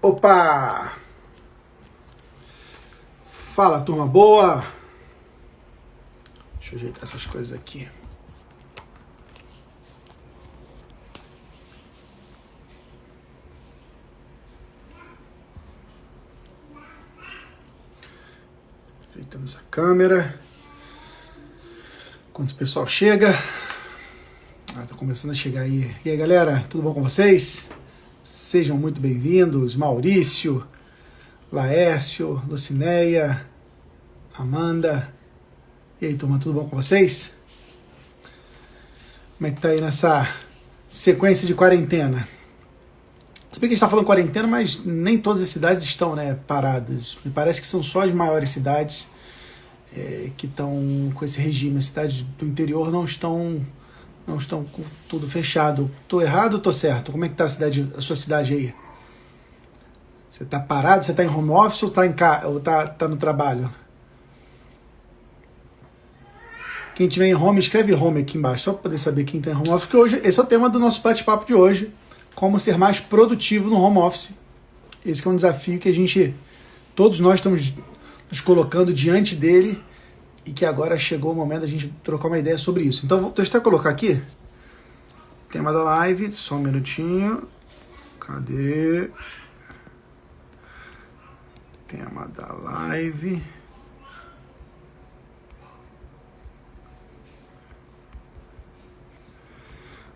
Opa! Fala, turma boa! Deixa eu ajeitar essas coisas aqui. Ajeitando essa câmera. Enquanto o pessoal chega. Tá começando a chegar aí. E aí, galera, tudo bom com vocês? Sejam muito bem-vindos. Maurício, Laércio, Lucinéia, Amanda. E aí, turma, tudo bom com vocês? Como é que tá aí nessa sequência de quarentena? Se bem que a gente tá falando quarentena, mas nem todas as cidades estão, né, paradas. Me parece que são só as maiores cidades que estão com esse regime. As cidades do interior não estão com tudo fechado. Tô errado ou tô certo? Como é que tá a sua cidade aí? Você tá parado? Você tá em home office ou tá no trabalho? Quem tiver em home, escreve home aqui embaixo, só para poder saber quem tá em home office, porque hoje, esse é o tema do nosso bate-papo de hoje, como ser mais produtivo no home office. Esse é um desafio que todos nós estamos nos colocando diante dele, e que agora chegou o momento da gente trocar uma ideia sobre isso. Então, deixa eu até colocar aqui, tema da live, só um minutinho, cadê? Tema da live.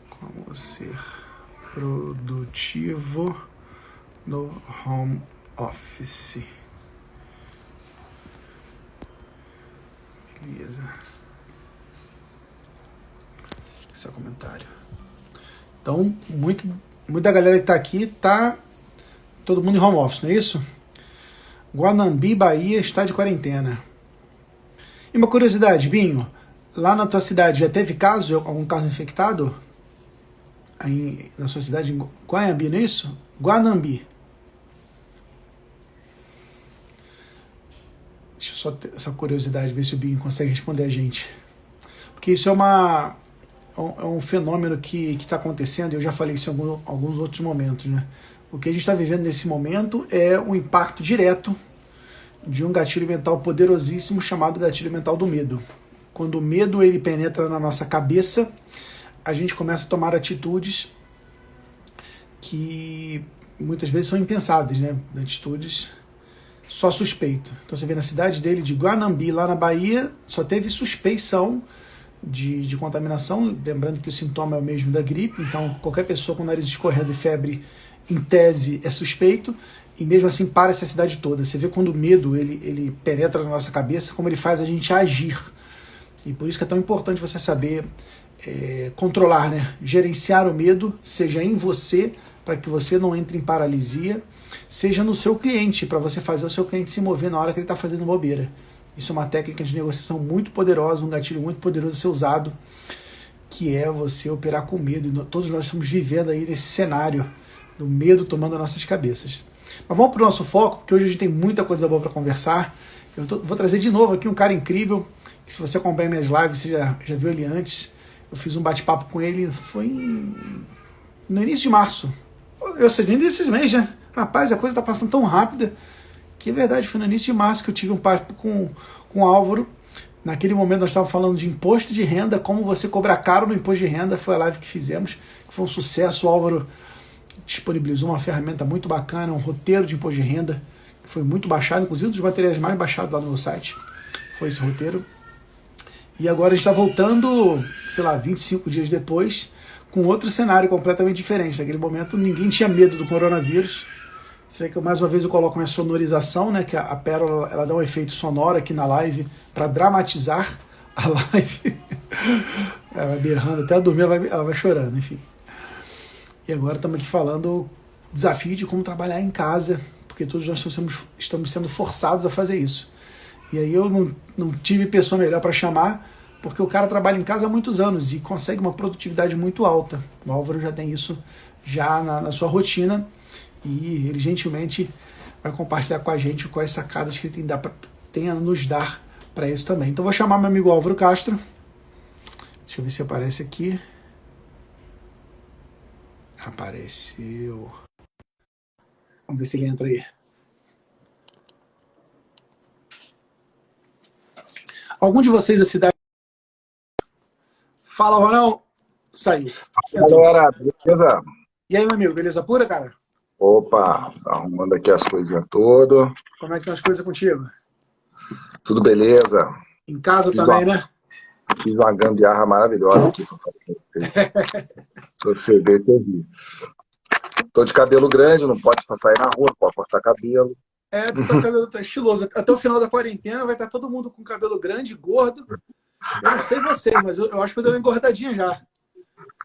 Como ser produtivo no home office. Beleza. Esse é o comentário. Então, muita galera que tá aqui, tá todo mundo em home office, não é isso? Guanambi, Bahia, está de quarentena. E uma curiosidade, Binho, lá na tua cidade já teve algum caso infectado? Aí, na sua cidade, em Guanambi, não é isso? Guanambi. Deixa eu só ter essa curiosidade, ver se o Binho consegue responder a gente. Porque isso é um fenômeno que está acontecendo, e eu já falei isso em alguns outros momentos, né? O que a gente está vivendo nesse momento é um impacto direto de um gatilho mental poderosíssimo chamado gatilho mental do medo. Quando o medo ele penetra na nossa cabeça, a gente começa a tomar atitudes que muitas vezes são impensadas, né? Atitudes só suspeito. Então você vê na cidade dele, de Guanambi, lá na Bahia, só teve suspeição de contaminação, lembrando que o sintoma é o mesmo da gripe, então qualquer pessoa com nariz escorrendo e febre, em tese, é suspeito, e mesmo assim para-se a cidade toda. Você vê quando o medo ele penetra na nossa cabeça, como ele faz a gente agir. E por isso que é tão importante você saber controlar, né? Gerenciar o medo, seja em você, para que você não entre em paralisia, seja no seu cliente, para você fazer o seu cliente se mover na hora que ele está fazendo bobeira. Isso é uma técnica de negociação muito poderosa, um gatilho muito poderoso a ser usado, que é você operar com medo. E todos nós estamos vivendo aí nesse cenário do medo tomando as nossas cabeças. Mas vamos para o nosso foco, porque hoje a gente tem muita coisa boa para conversar. Vou trazer de novo aqui um cara incrível, que se você acompanha minhas lives, você já viu ele antes. Eu fiz um bate-papo com ele, foi no início de março. Ou seja, no início desse mês, né? Rapaz, a coisa está passando tão rápida, que é verdade, foi no início de março que eu tive um papo com o Álvaro. Naquele momento nós estávamos falando de imposto de renda, como você cobrar caro no imposto de renda, foi a live que fizemos, que foi um sucesso. O Álvaro disponibilizou uma ferramenta muito bacana, um roteiro de imposto de renda, que foi muito baixado, inclusive um dos materiais mais baixados lá no meu site, foi esse roteiro. E agora a gente está voltando, 25 dias depois, com outro cenário completamente diferente. Naquele momento ninguém tinha medo do coronavírus. Você vê que mais uma vez eu coloco minha sonorização, né? Que a Pérola ela dá um efeito sonoro aqui na live para dramatizar a live. Ela vai berrando, até ela dormir ela vai chorando, enfim. E agora estamos aqui falando desafio de como trabalhar em casa, porque todos nós estamos sendo forçados a fazer isso. E aí eu não tive pessoa melhor para chamar, porque o cara trabalha em casa há muitos anos e consegue uma produtividade muito alta. O Álvaro já tem isso já na sua rotina, e ele gentilmente vai compartilhar com a gente quais sacadas que ele tem a nos dar para isso também. Então vou chamar meu amigo Álvaro Castro. Deixa eu ver se aparece aqui. Apareceu. Vamos ver se ele entra aí. Algum de vocês da cidade... Fala, Ronald. Saiu. Galera, beleza? E aí, meu amigo, beleza pura, cara? Opa, arrumando aqui as coisinhas todas. Como é que estão as coisas contigo? Tudo beleza? Em casa também, né? Fiz uma gambiarra maravilhosa aqui pra fazer com vocês. Você vê que eu vi. Tô de cabelo grande, não pode sair na rua, pode cortar cabelo. Tu tá com o cabelo tá estiloso. Até o final da quarentena vai estar todo mundo com cabelo grande, gordo. Eu não sei vocês, mas eu acho que eu dei uma engordadinha já.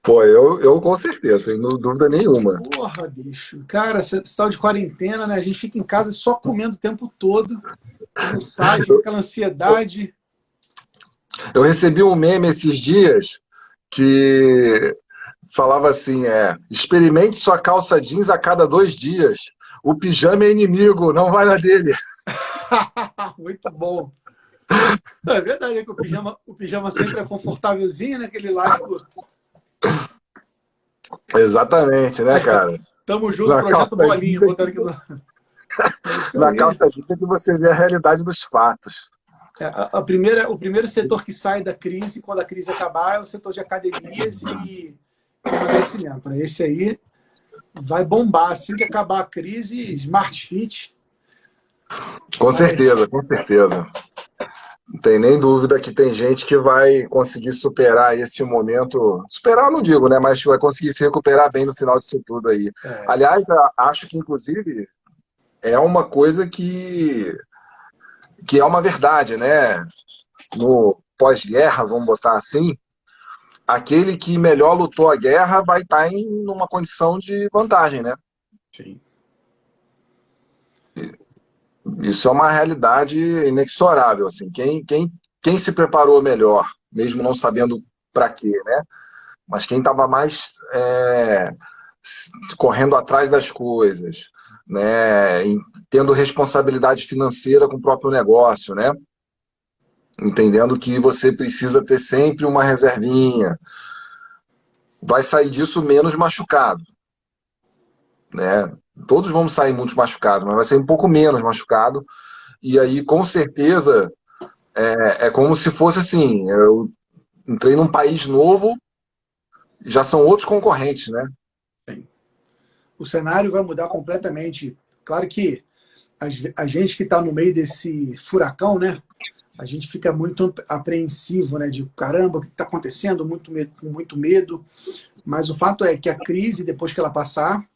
Pô, eu com certeza, sem dúvida nenhuma. Porra, bicho. Cara, esse tal de quarentena, né? A gente fica em casa só comendo o tempo todo. Não sai, fica aquela ansiedade. Eu recebi um meme esses dias que falava assim, experimente sua calça jeans a cada 2 dias. O pijama é inimigo, não vai na dele. Muito bom. É verdade, é que o pijama sempre é confortávelzinho, né? Aquele elástico. Exatamente, né, cara? Tamo junto, projeto Bolinha. Botando aqui no... Na calça jeans é que você vê a realidade dos fatos. O primeiro setor que sai da crise, quando a crise acabar, é o setor de academias e emagrecimento. Né? Esse aí vai bombar. Assim que acabar a crise, Smart Fit. Com certeza, com certeza. Não tem nem dúvida que tem gente que vai conseguir superar esse momento. Superar eu não digo, né? Mas vai conseguir se recuperar bem no final disso tudo aí. Aliás, acho que, inclusive, é uma coisa que é uma verdade, né? No pós-guerra, vamos botar assim, aquele que melhor lutou a guerra vai estar em uma condição de vantagem, né? Sim. Isso é uma realidade inexorável, assim. Quem se preparou melhor, mesmo não sabendo para quê, né? Mas quem estava mais correndo atrás das coisas, né? Tendo responsabilidade financeira com o próprio negócio, né? Entendendo que você precisa ter sempre uma reservinha, vai sair disso menos machucado, né? Todos vamos sair muito machucados, mas vai sair um pouco menos machucado. E aí, com certeza, é como se fosse assim, eu entrei num país novo, já são outros concorrentes, né? Sim. O cenário vai mudar completamente. Claro que a gente que está no meio desse furacão, né? A gente fica muito apreensivo, né? De caramba, o que está acontecendo? Com muito medo. Mas o fato é que a crise, depois que ela passar,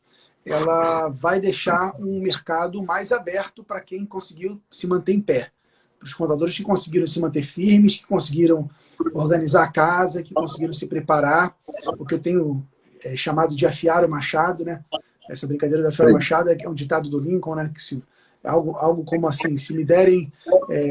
ela vai deixar um mercado mais aberto para quem conseguiu se manter em pé. Para os contadores que conseguiram se manter firmes, que conseguiram organizar a casa, que conseguiram se preparar. O que eu tenho chamado de afiar o machado, né? Essa brincadeira de afiar o machado é um ditado do Lincoln, né? Que algo como assim, se me derem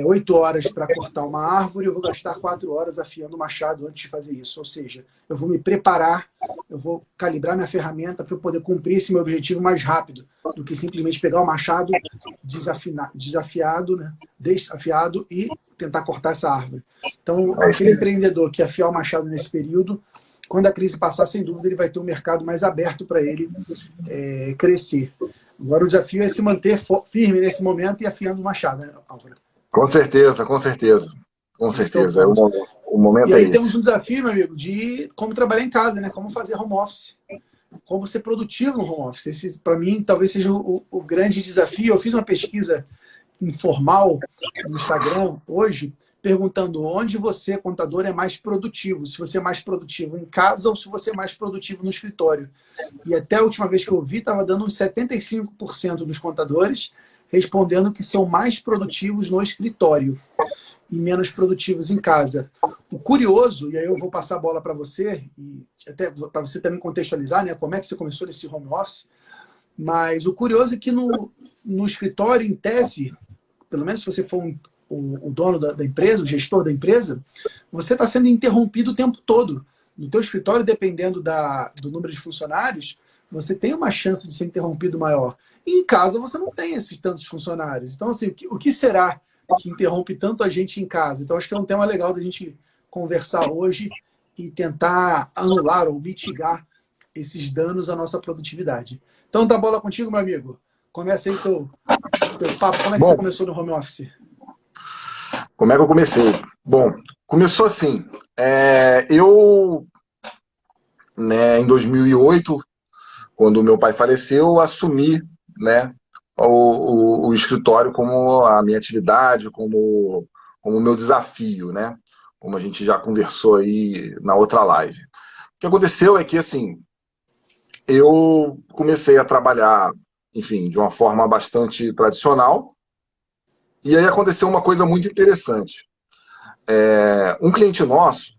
8 horas para cortar uma árvore, eu vou gastar 4 horas afiando o machado antes de fazer isso. Ou seja, eu vou me preparar, eu vou calibrar minha ferramenta para eu poder cumprir esse meu objetivo mais rápido do que simplesmente pegar o machado desafiado, né? Desafiado e tentar cortar essa árvore. Então, aquele empreendedor que afiar o machado nesse período, quando a crise passar, sem dúvida, ele vai ter um mercado mais aberto para ele crescer. Agora o desafio é se manter firme nesse momento e afiando o machado, né, Álvaro? Com certeza, com certeza. Com certeza. O momento e aí é temos esse. um desafio, meu amigo, de como trabalhar em casa, né? Como fazer home office. Como ser produtivo no home office. Esse, para mim, talvez seja o grande desafio. Eu fiz uma pesquisa informal no Instagram hoje, perguntando onde você, contador, é mais produtivo. Se você é mais produtivo em casa ou se você é mais produtivo no escritório. E até a última vez que eu vi, estava dando uns 75% dos contadores respondendo que são mais produtivos no escritório e menos produtivos em casa. O curioso, e aí eu vou passar a bola para você, e até para você também contextualizar, né, como é que você começou nesse home office, mas o curioso é que no escritório, em tese, pelo menos se você for o dono da empresa, o gestor da empresa, você está sendo interrompido o tempo todo. No teu escritório, dependendo do número de funcionários, você tem uma chance de ser interrompido maior. E em casa você não tem esses tantos funcionários. Então, assim, o que será que interrompe tanto a gente em casa? Então, acho que é um tema legal da gente conversar hoje e tentar anular ou mitigar esses danos à nossa produtividade. Então, tá a bola contigo, meu amigo. Começa aí teu papo. Como é que você Bom, começou no home office? como é que eu comecei? Bom, começou assim. Eu, né, em 2008, quando meu pai faleceu, assumi, né, o escritório como a minha atividade, como o meu desafio, né? Como a gente já conversou aí na outra live. O que aconteceu é que, assim, eu comecei a trabalhar, enfim, de uma forma bastante tradicional, e aí aconteceu uma coisa muito interessante. Um cliente nosso,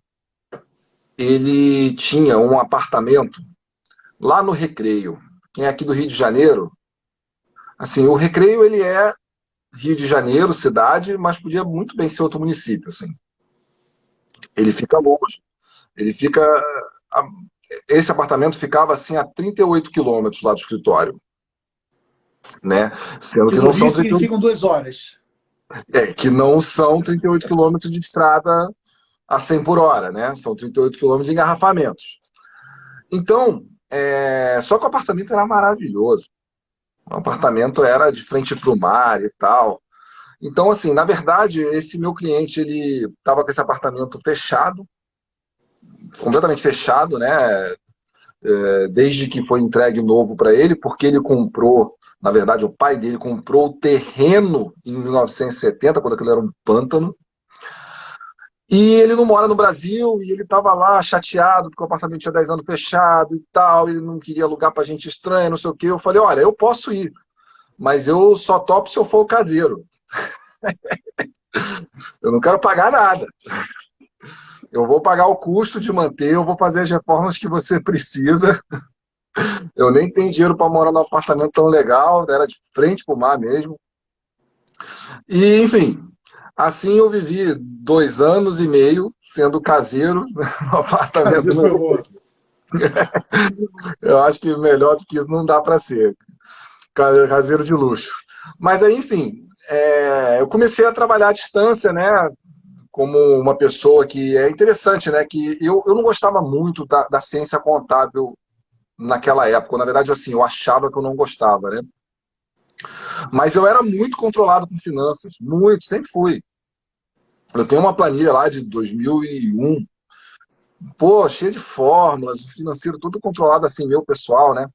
ele tinha um apartamento lá no Recreio. Quem é aqui do Rio de Janeiro, assim, o Recreio, ele é Rio de Janeiro, cidade, mas podia muito bem ser outro município, assim. Ele fica longe. Ele fica... Esse apartamento ficava, assim, a 38 quilômetros lá do escritório, né? Sendo Que que no não Rio são 38, significam 2 horas. que não são 38 quilômetros de estrada a 100 por hora, né? São 38 quilômetros de engarrafamentos. Então, só que o apartamento era maravilhoso. O apartamento era de frente para o mar e tal. Então, assim, na verdade, esse meu cliente, ele estava com esse apartamento fechado, completamente fechado, né? Desde que foi entregue novo para ele, porque ele comprou, na verdade, o pai dele comprou o terreno em 1970, quando aquilo era um pântano. E ele não mora no Brasil, e ele estava lá chateado, porque o apartamento tinha 10 anos fechado e tal, ele não queria alugar para gente estranha, não sei o quê. Eu falei, olha, eu posso ir, mas eu só topo se eu for o caseiro. Eu não quero pagar nada. Eu vou pagar o custo de manter, eu vou fazer as reformas que você precisa. Eu nem tenho dinheiro para morar num apartamento tão legal, era de frente para o mar mesmo. E, enfim, assim eu vivi 2 anos e meio sendo caseiro no apartamento do Caseiro foi meu. boa. Eu acho que melhor do que isso não dá para ser. Caseiro de luxo. Mas aí, enfim, eu comecei a trabalhar à distância, né? Como uma pessoa que é interessante, né? Que eu não gostava muito da ciência contábil naquela época. Na verdade, assim, eu achava que eu não gostava, né? Mas eu era muito controlado com finanças, muito, sempre fui. Eu tenho uma planilha lá de 2001, pô, cheia de fórmulas, o financeiro todo controlado assim, meu pessoal, né?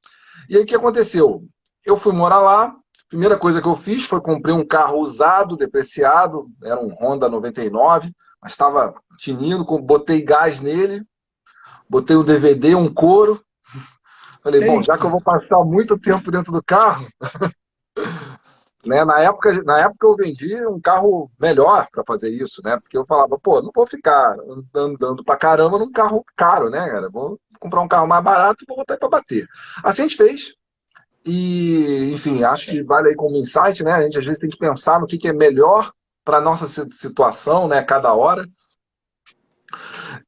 E aí o que aconteceu? Eu fui morar lá, primeira coisa que eu fiz foi comprei um carro usado, depreciado, era um Honda 99, mas estava tinindo, botei gás nele, botei um DVD, um couro, falei, bom, já que eu Eita, vou passar muito tempo dentro do carro, né? Na época eu vendi um carro melhor para fazer isso, né? Porque eu falava, pô, não vou ficar andando pra caramba num carro caro, né, cara? Vou comprar um carro mais barato e vou botar aí para bater. Assim a gente fez. E, enfim, acho que vale aí como insight, né? A gente às vezes tem que pensar no que é melhor para nossa situação, né? Cada hora.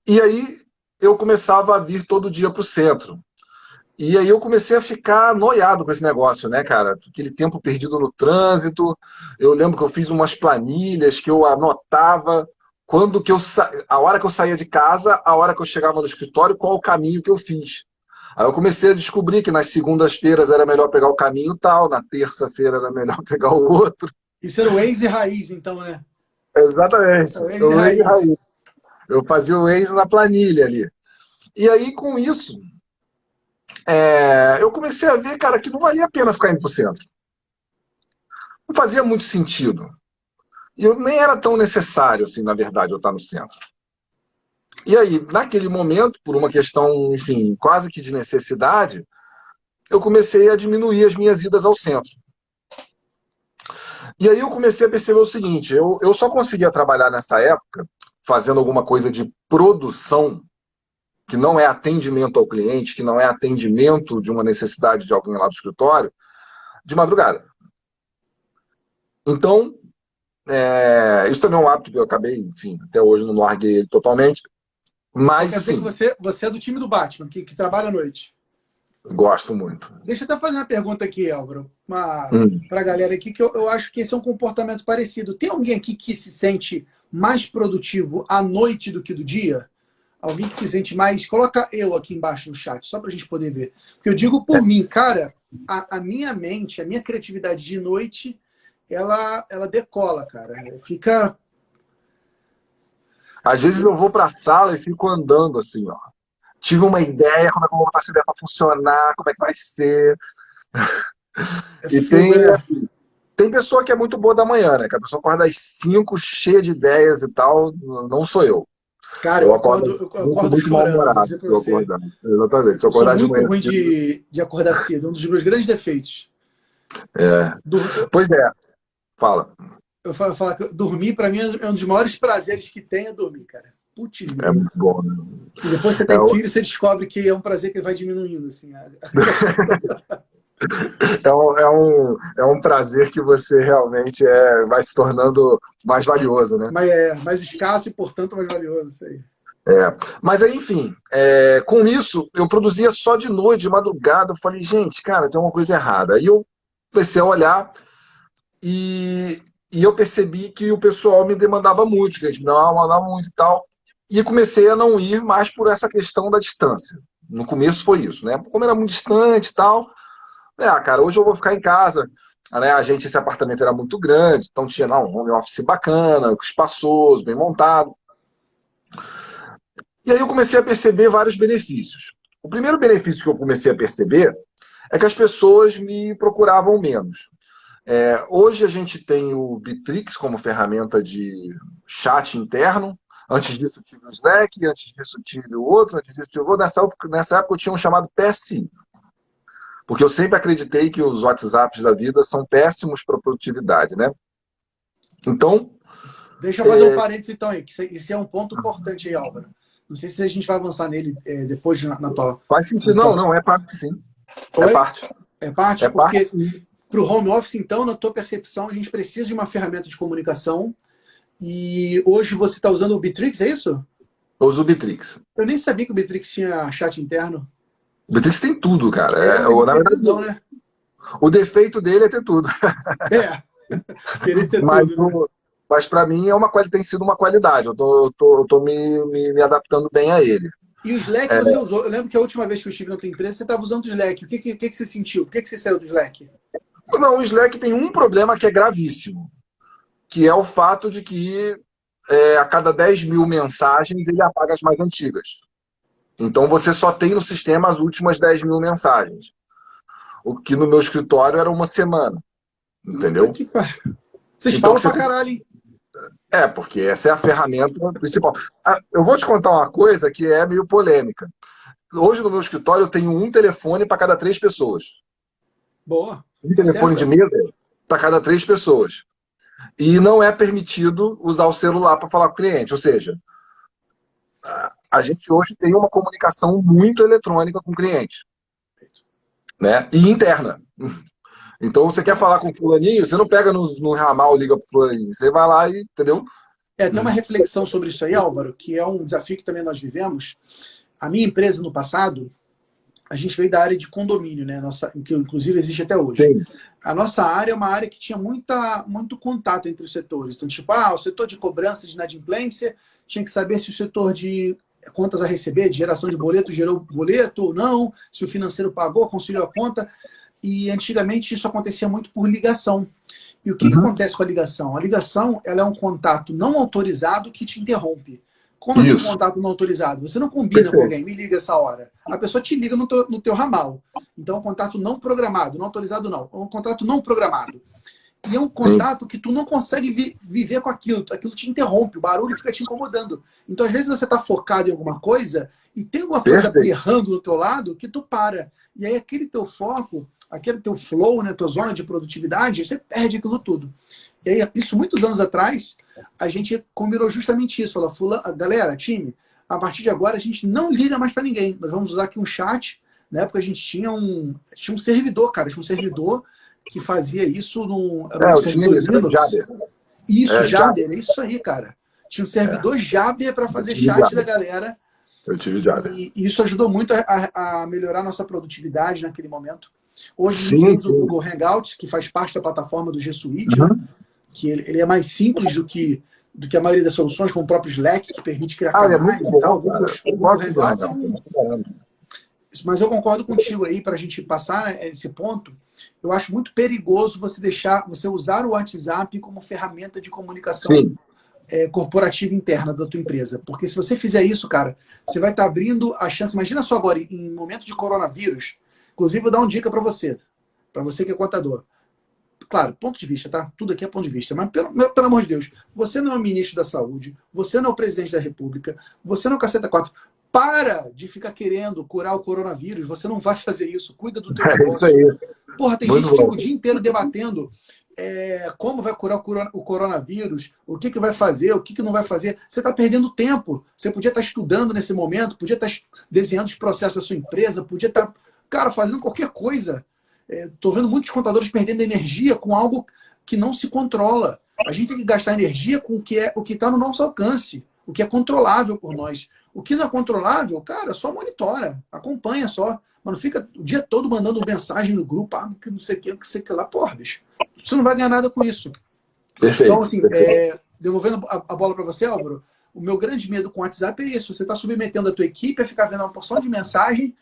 E aí eu começava a vir todo dia para o centro. E aí eu comecei a ficar noiado com esse negócio, né, cara? Aquele tempo perdido no trânsito. Eu lembro que eu fiz umas planilhas que eu anotava quando que a hora que eu saía de casa, a hora que eu chegava no escritório, qual o caminho que eu fiz. Aí eu comecei a descobrir que nas segundas-feiras era melhor pegar o caminho tal, na terça-feira era melhor pegar o outro. isso era o Waze raiz, então, né? É Exatamente. o Waze Eu, raiz. eu fazia o Waze na planilha ali. E aí, com isso, eu comecei a ver, cara, que não valia a pena ficar indo pro centro. Não fazia muito sentido. E eu nem era tão necessário, assim, na verdade, eu estar no centro. E aí, naquele momento, por uma questão, enfim, quase que de necessidade, eu comecei a diminuir as minhas idas ao centro. E aí eu comecei a perceber o seguinte, eu só conseguia trabalhar nessa época, fazendo alguma coisa de produção, que não é atendimento ao cliente, que não é atendimento de uma necessidade de alguém lá do escritório, de madrugada. Então, isso também é um hábito que eu acabei, enfim, até hoje não larguei ele totalmente, Então mas, quer dizer que assim, você é do time do Batman, que trabalha à noite. gosto muito. Deixa eu até fazer uma pergunta aqui, Álvaro, Hum. para a galera aqui, que eu acho que esse é um comportamento parecido. Tem alguém aqui que se sente mais produtivo à noite do que do dia? Alguém que se sente mais... Coloca eu aqui embaixo no chat, só para a gente poder ver. Porque eu digo por mim, cara, a minha mente, a minha criatividade de noite, ela decola, cara. Fica... Às vezes eu vou para a sala e fico andando assim, ó. Tive uma ideia, como é que eu vou botar essa ideia para funcionar, como é que vai ser. É E fogo, né? tem pessoa que é muito boa da manhã, né? Que a pessoa acorda às 5, cheia de ideias e tal. Não sou eu. Cara, Eu acordo às eu 5 acordo muito chorando, vou mal-humorado dizer pra se eu você. acordar. Exatamente. Se eu Eu sou acordar de muito manhã ruim cedo. de acordar cedo. Um dos meus grandes defeitos. É. Dur- Pois é, fala. Eu falo que dormir, pra mim, é um dos maiores prazeres que tem é dormir, cara. Putz, É grilo. muito bom, né? E depois você É, tem filho, você descobre que é um prazer que ele vai diminuindo, assim. é um prazer que você realmente vai se tornando mais valioso, né? Mas é mais escasso e, portanto, mais valioso, isso aí. Mas aí, enfim, com isso, eu produzia só de noite, de madrugada. Eu falei, gente, cara, tem uma coisa errada. Aí eu comecei a olhar e, e eu percebi que o pessoal me demandava muito, que eles me mandavam muito e tal. E comecei a não ir mais por essa questão da distância. No começo foi isso, né? Como era muito distante e tal, cara, hoje eu vou ficar em casa. Né? Esse apartamento era muito grande, então tinha lá um home office bacana, espaçoso, bem montado. E aí eu comecei a perceber vários benefícios. O primeiro benefício que eu comecei a perceber é que as pessoas me procuravam menos. Hoje a gente tem o Bitrix como ferramenta de chat interno. Antes disso tive o Slack, antes disso tive o outro, antes disso tive o outro. Nessa época eu tinha um chamado PSI. Porque eu sempre acreditei que os WhatsApps da vida são péssimos para produtividade, né? Então... Deixa eu fazer um parênteses, então, aí, que isso é um ponto importante aí, Álvaro. Não sei se a gente vai avançar nele depois na tua... Faz sentido. Não, é parte, sim. É Oi? parte. É parte? É Porque parte. para o home office, então, na tua percepção, a gente precisa de uma ferramenta de comunicação e hoje você está usando o Bitrix, é isso? Eu uso o Bitrix. Eu nem sabia que o Bitrix tinha chat interno. O Bitrix tem tudo, cara. Ele Na é verdade, grandão, né? o defeito dele é ter tudo. Querer ser Mas, tudo, né? mas para mim tem sido uma qualidade. Eu tô me adaptando bem a ele. E o Slack você usou? Eu lembro que a última vez que eu estive na tua empresa, você estava usando o Slack. O que você sentiu? Por que você saiu do Slack? Não, o Slack tem um problema que é gravíssimo, que é o fato de que a cada 10 mil mensagens ele apaga as mais antigas. Então você só tem no sistema as últimas 10 mil mensagens. O que no meu escritório era uma semana. Entendeu? Vocês Então, falam pra caralho, hein? porque essa é a ferramenta principal. Eu vou te contar uma coisa que é meio polêmica. Hoje no meu escritório eu tenho um telefone para cada 3 pessoas. Boa. Um telefone de mesa para cada 3 pessoas. E não é permitido usar o celular para falar com o cliente. Ou seja, a gente hoje tem uma comunicação muito eletrônica com o cliente. Né? E interna. Então, você quer falar com o fulaninho, você não pega no ramal, liga pro fulaninho. Você vai lá e, entendeu? Tem uma reflexão sobre isso aí, Álvaro, que é um desafio que também nós vivemos. A minha empresa, no passado, a gente veio da área de condomínio, né? Que inclusive existe até hoje. Sim. A nossa área é uma área que tinha muito contato entre os setores. Então, tipo, o setor de cobrança de inadimplência tinha que saber se o setor de contas a receber, de geração de boleto, gerou boleto ou não, se o financeiro pagou, conciliou a conta. E antigamente isso acontecia muito por ligação. E o que acontece com a ligação? A ligação ela é um contato não autorizado que te interrompe. Como assim contato não autorizado? Você não combina com alguém, me liga essa hora. A pessoa te liga no teu ramal. Então é um contato não programado, não autorizado não. É um contrato não programado. E é um contato que tu não consegue viver com aquilo. Aquilo te interrompe, o barulho fica te incomodando. Então às vezes você está focado em alguma coisa e tem alguma coisa errando do teu lado que tu para. E aí aquele teu foco, aquele teu flow, né, tua zona de produtividade, você perde aquilo tudo. E aí, isso muitos anos atrás, a gente combinou justamente isso. Falou, galera, time, a partir de agora a gente não liga mais para ninguém. Nós vamos usar aqui um chat. Na época a gente tinha um servidor, cara. Tinha um servidor que fazia isso era um servidor Linux. Isso, Jabber, é isso aí, cara. Tinha um servidor Jabber para fazer chat da galera. Eu tive Jabber. E isso ajudou muito a melhorar a nossa produtividade naquele momento. Hoje a gente usa o Google Hangouts, que faz parte da plataforma do G Suite, né? Que ele é mais simples do que a maioria das soluções, como o próprio Slack, que permite criar canais e tal. O Google Hangouts Mas eu concordo contigo aí, para a gente passar, né, esse ponto. Eu acho muito perigoso você usar o WhatsApp como ferramenta de comunicação corporativa interna da tua empresa. Porque se você fizer isso, cara, você vai estar abrindo a chance. Imagina só agora, em momento de coronavírus, inclusive vou dar uma dica para você que é contador. Claro, ponto de vista, tá? Tudo aqui é ponto de vista. Mas, pelo amor de Deus, você não é o ministro da Saúde, você não é o presidente da República, você não é o caceta 4. Para de ficar querendo curar o coronavírus. Você não vai fazer isso. Cuida do teu negócio. É isso aí. Porra, tem Muito gente que fica bom. o dia inteiro debatendo como vai curar o coronavírus, o que vai fazer, o que não vai fazer. Você está perdendo tempo. Você podia estar estudando nesse momento, podia estar desenhando os processos da sua empresa, podia estar, cara, fazendo qualquer coisa. Estou vendo muitos contadores perdendo energia com algo que não se controla. A gente tem que gastar energia com o que está no nosso alcance, o que é controlável por nós. O que não é controlável, cara, só monitora, acompanha só. Mas não fica o dia todo mandando mensagem no grupo, que não sei o que sei o que lá. Porra, bicho, você não vai ganhar nada com isso. Perfeito. Então, assim, devolvendo a bola para você, Álvaro, o meu grande medo com o WhatsApp é isso. Você está submetendo a tua equipe a ficar vendo uma porção de mensagem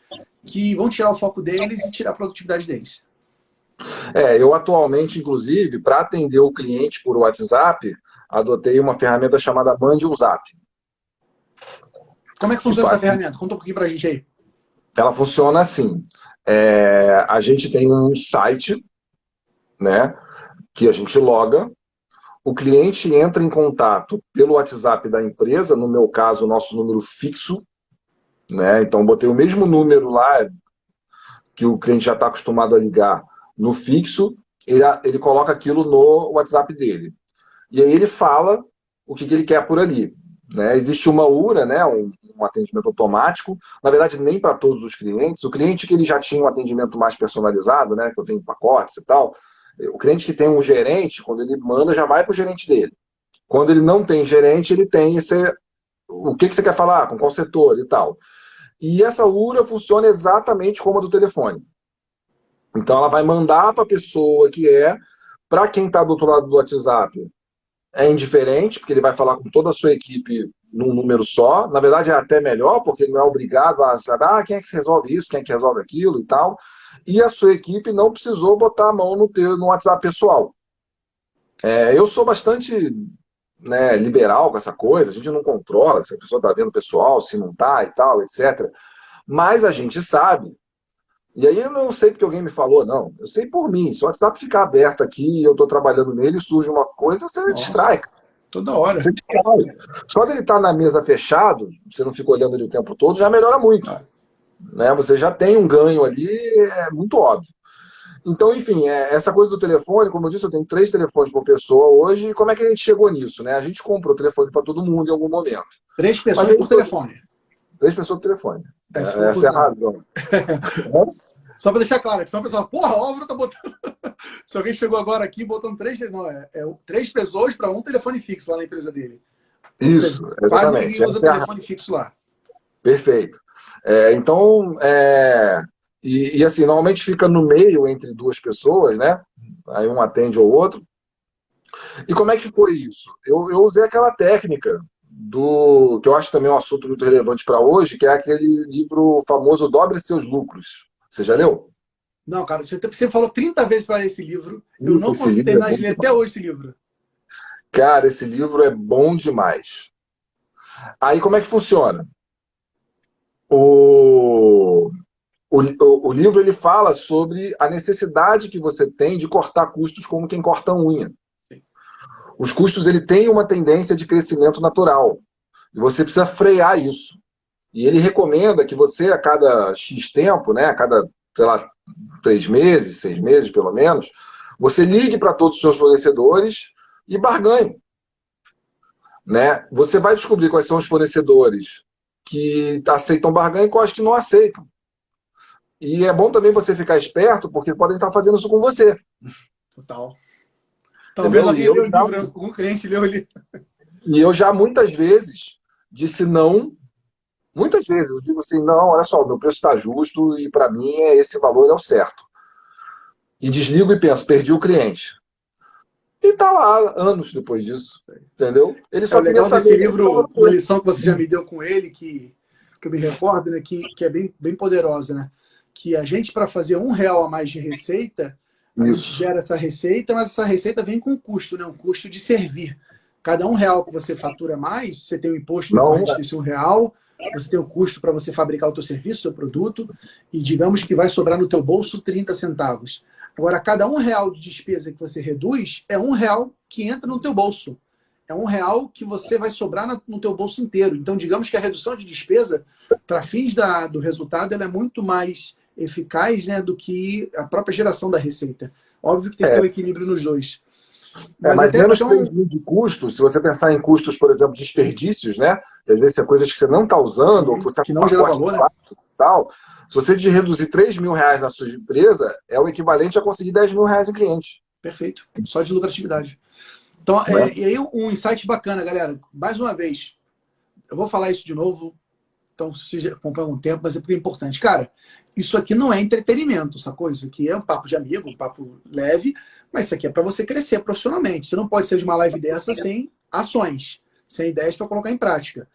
que vão tirar o foco deles e tirar a produtividade deles. Eu atualmente, inclusive, para atender o cliente por WhatsApp, adotei uma ferramenta chamada Mande um Zap. Como é que funciona essa ferramenta? Conta um pouquinho para a gente aí. Ela funciona assim. A gente tem um site, né, que a gente loga. O cliente entra em contato pelo WhatsApp da empresa, no meu caso, o nosso número fixo, né? Então, botei o mesmo número lá que o cliente já está acostumado a ligar no fixo, ele coloca aquilo no WhatsApp dele. E aí ele fala o que ele quer por ali. Né? Existe uma URA, né? um atendimento automático, na verdade nem para todos os clientes. O cliente que ele já tinha um atendimento mais personalizado, né? Que eu tenho pacotes e tal, o cliente que tem um gerente, quando ele manda, já vai para o gerente dele. Quando ele não tem gerente, ele tem o que você quer falar, com qual setor e tal. E essa URA funciona exatamente como a do telefone. Então ela vai mandar para a pessoa para quem está do outro lado do WhatsApp, é indiferente, porque ele vai falar com toda a sua equipe num número só. Na verdade, é até melhor, porque ele não é obrigado a saber quem é que resolve isso, quem é que resolve aquilo e tal. E a sua equipe não precisou botar a mão no WhatsApp pessoal. Eu sou bastante liberal com essa coisa, a gente não controla se a pessoa está vendo o pessoal, se não está e tal, etc. Mas a gente sabe. E aí eu não sei porque alguém me falou, não. Eu sei por mim. Se o WhatsApp ficar aberto aqui e eu estou trabalhando nele, surge uma coisa, você distrai. Toda hora. Você distrai. Só dele estar na mesa fechado, você não fica olhando ele o tempo todo, já melhora muito. Né? Você já tem um ganho ali, é muito óbvio. Então, enfim, essa coisa do telefone, como eu disse, eu tenho 3 telefones por pessoa hoje. E como é que a gente chegou nisso? Né? A gente comprou telefone para todo mundo em algum momento. 3 pessoas por telefone. 3 pessoas por telefone. Essa é a razão. Só para deixar claro, que senão o pessoal, porra, o Álvaro tá botando. Se alguém chegou agora aqui botando 3 pessoas para um telefone fixo lá na empresa dele. Isso, quase ninguém usa telefone fixo lá. Perfeito. Então, e assim, normalmente fica no meio entre 2 pessoas, né? Aí um atende ao outro. E como é que foi isso? Eu usei aquela técnica que eu acho também um assunto muito relevante para hoje, que é aquele livro famoso Dobre Seus Lucros. Você já leu? Não, cara, você falou 30 vezes para ler esse livro. Eu não consegui terminar de ler até hoje esse livro. Cara, esse livro é bom demais. Aí como é que funciona? O livro ele fala sobre a necessidade que você tem de cortar custos como quem corta unha. Os custos ele tem uma tendência de crescimento natural. E você precisa frear isso. E ele recomenda que você, a cada X tempo, né, a cada, sei lá, 3 meses, 6 meses pelo menos, você ligue para todos os seus fornecedores e barganhe. Né? Você vai descobrir quais são os fornecedores que aceitam barganha e quais que não aceitam. E é bom também você ficar esperto, porque podem estar fazendo isso com você. Total. Talvez alguém leu o livro, algum cliente leu ali. E eu já muitas vezes disse não. Muitas vezes eu digo assim, não, olha só, o meu preço está justo e para mim esse valor é o certo. E desligo e penso, perdi o cliente. E está lá anos depois disso, entendeu? Ele só queria legal saber desse livro, uma lição que você já me deu com ele, que que eu me recordo, né, que é bem poderosa, né? Que a gente, para fazer R$ 1 a mais de receita, a gente Isso. gera essa receita, mas essa receita vem com um custo, né? Um custo de servir. Cada R$ 1 que você fatura mais, você tem o imposto Não, decorrente desse R$ 1, você tem o custo para você fabricar o teu serviço, o seu produto, e digamos que vai sobrar no teu bolso 30 centavos. Agora, cada R$ 1 de despesa que você reduz, é R$ 1 que entra no teu bolso. É R$ 1 que você vai sobrar no teu bolso inteiro. Então, digamos que a redução de despesa, para fins do resultado, ela é muito mais eficaz, né, do que a própria geração da receita. Óbvio que tem que ter um equilíbrio nos dois. Mas mas menos até 3 mil de custos, se você pensar em custos, por exemplo, desperdícios, né? Que às vezes são coisas que você não está usando, ou que sim, você está que com não gera pacote valor, de né? e tal. Se você reduzir R$ 3.000 na sua empresa, é o equivalente a conseguir R$ 10.000 em cliente. Perfeito. Só de lucratividade. Então, Né? e aí um insight bacana, galera. Mais uma vez, eu vou falar isso de novo, então se já acompanha um tempo, mas é porque é importante. Cara, isso aqui não é entretenimento, sacou? Isso aqui é um papo de amigo, um papo leve, mas isso aqui é para você crescer profissionalmente. Você não pode ser de uma live dessa sem ações, sem ideias para colocar em prática.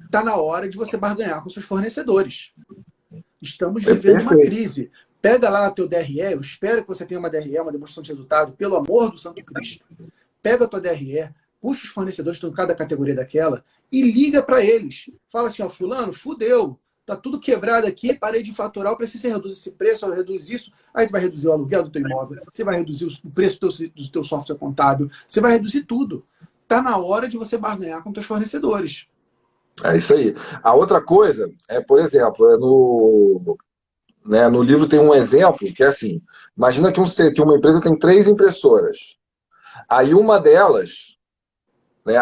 Está na hora de você barganhar com seus fornecedores. Estamos É vivendo uma perfeito. crise. Pega lá teu DRE, eu espero que você tenha uma DRE, uma demonstração de resultado, pelo amor do Santo Cristo. Pega a tua DRE, puxa os fornecedores que estão em cada categoria daquela e liga para eles. Fala assim, ó, fulano, fudeu, tá tudo quebrado aqui, parei de faturar, eu preciso reduzir esse preço, eu reduzo isso, aí tu vai reduzir o aluguel do teu imóvel, você vai reduzir o preço do teu software contábil, você vai reduzir tudo. Tá na hora de você barganhar com teus fornecedores. É isso aí. A outra coisa é, por exemplo, no livro tem um exemplo que é assim: imagina que uma empresa tem 3 impressoras. Aí uma delas, né,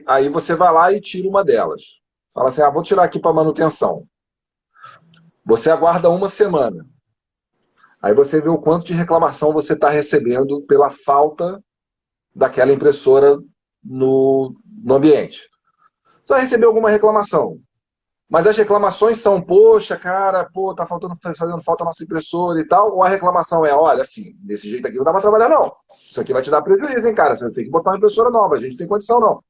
aí você vai lá e tira uma delas. Fala assim: vou tirar aqui para manutenção. Você aguarda uma semana. Aí você vê o quanto de reclamação você está recebendo pela falta daquela impressora no ambiente. Você vai receber alguma reclamação. Mas as reclamações são, poxa, cara, tá fazendo falta a nossa impressora e tal. Ou a reclamação é, olha, assim, desse jeito aqui não dá pra trabalhar, não. Isso aqui vai te dar prejuízo, hein, cara? Você tem que botar uma impressora nova, a gente não tem condição, não.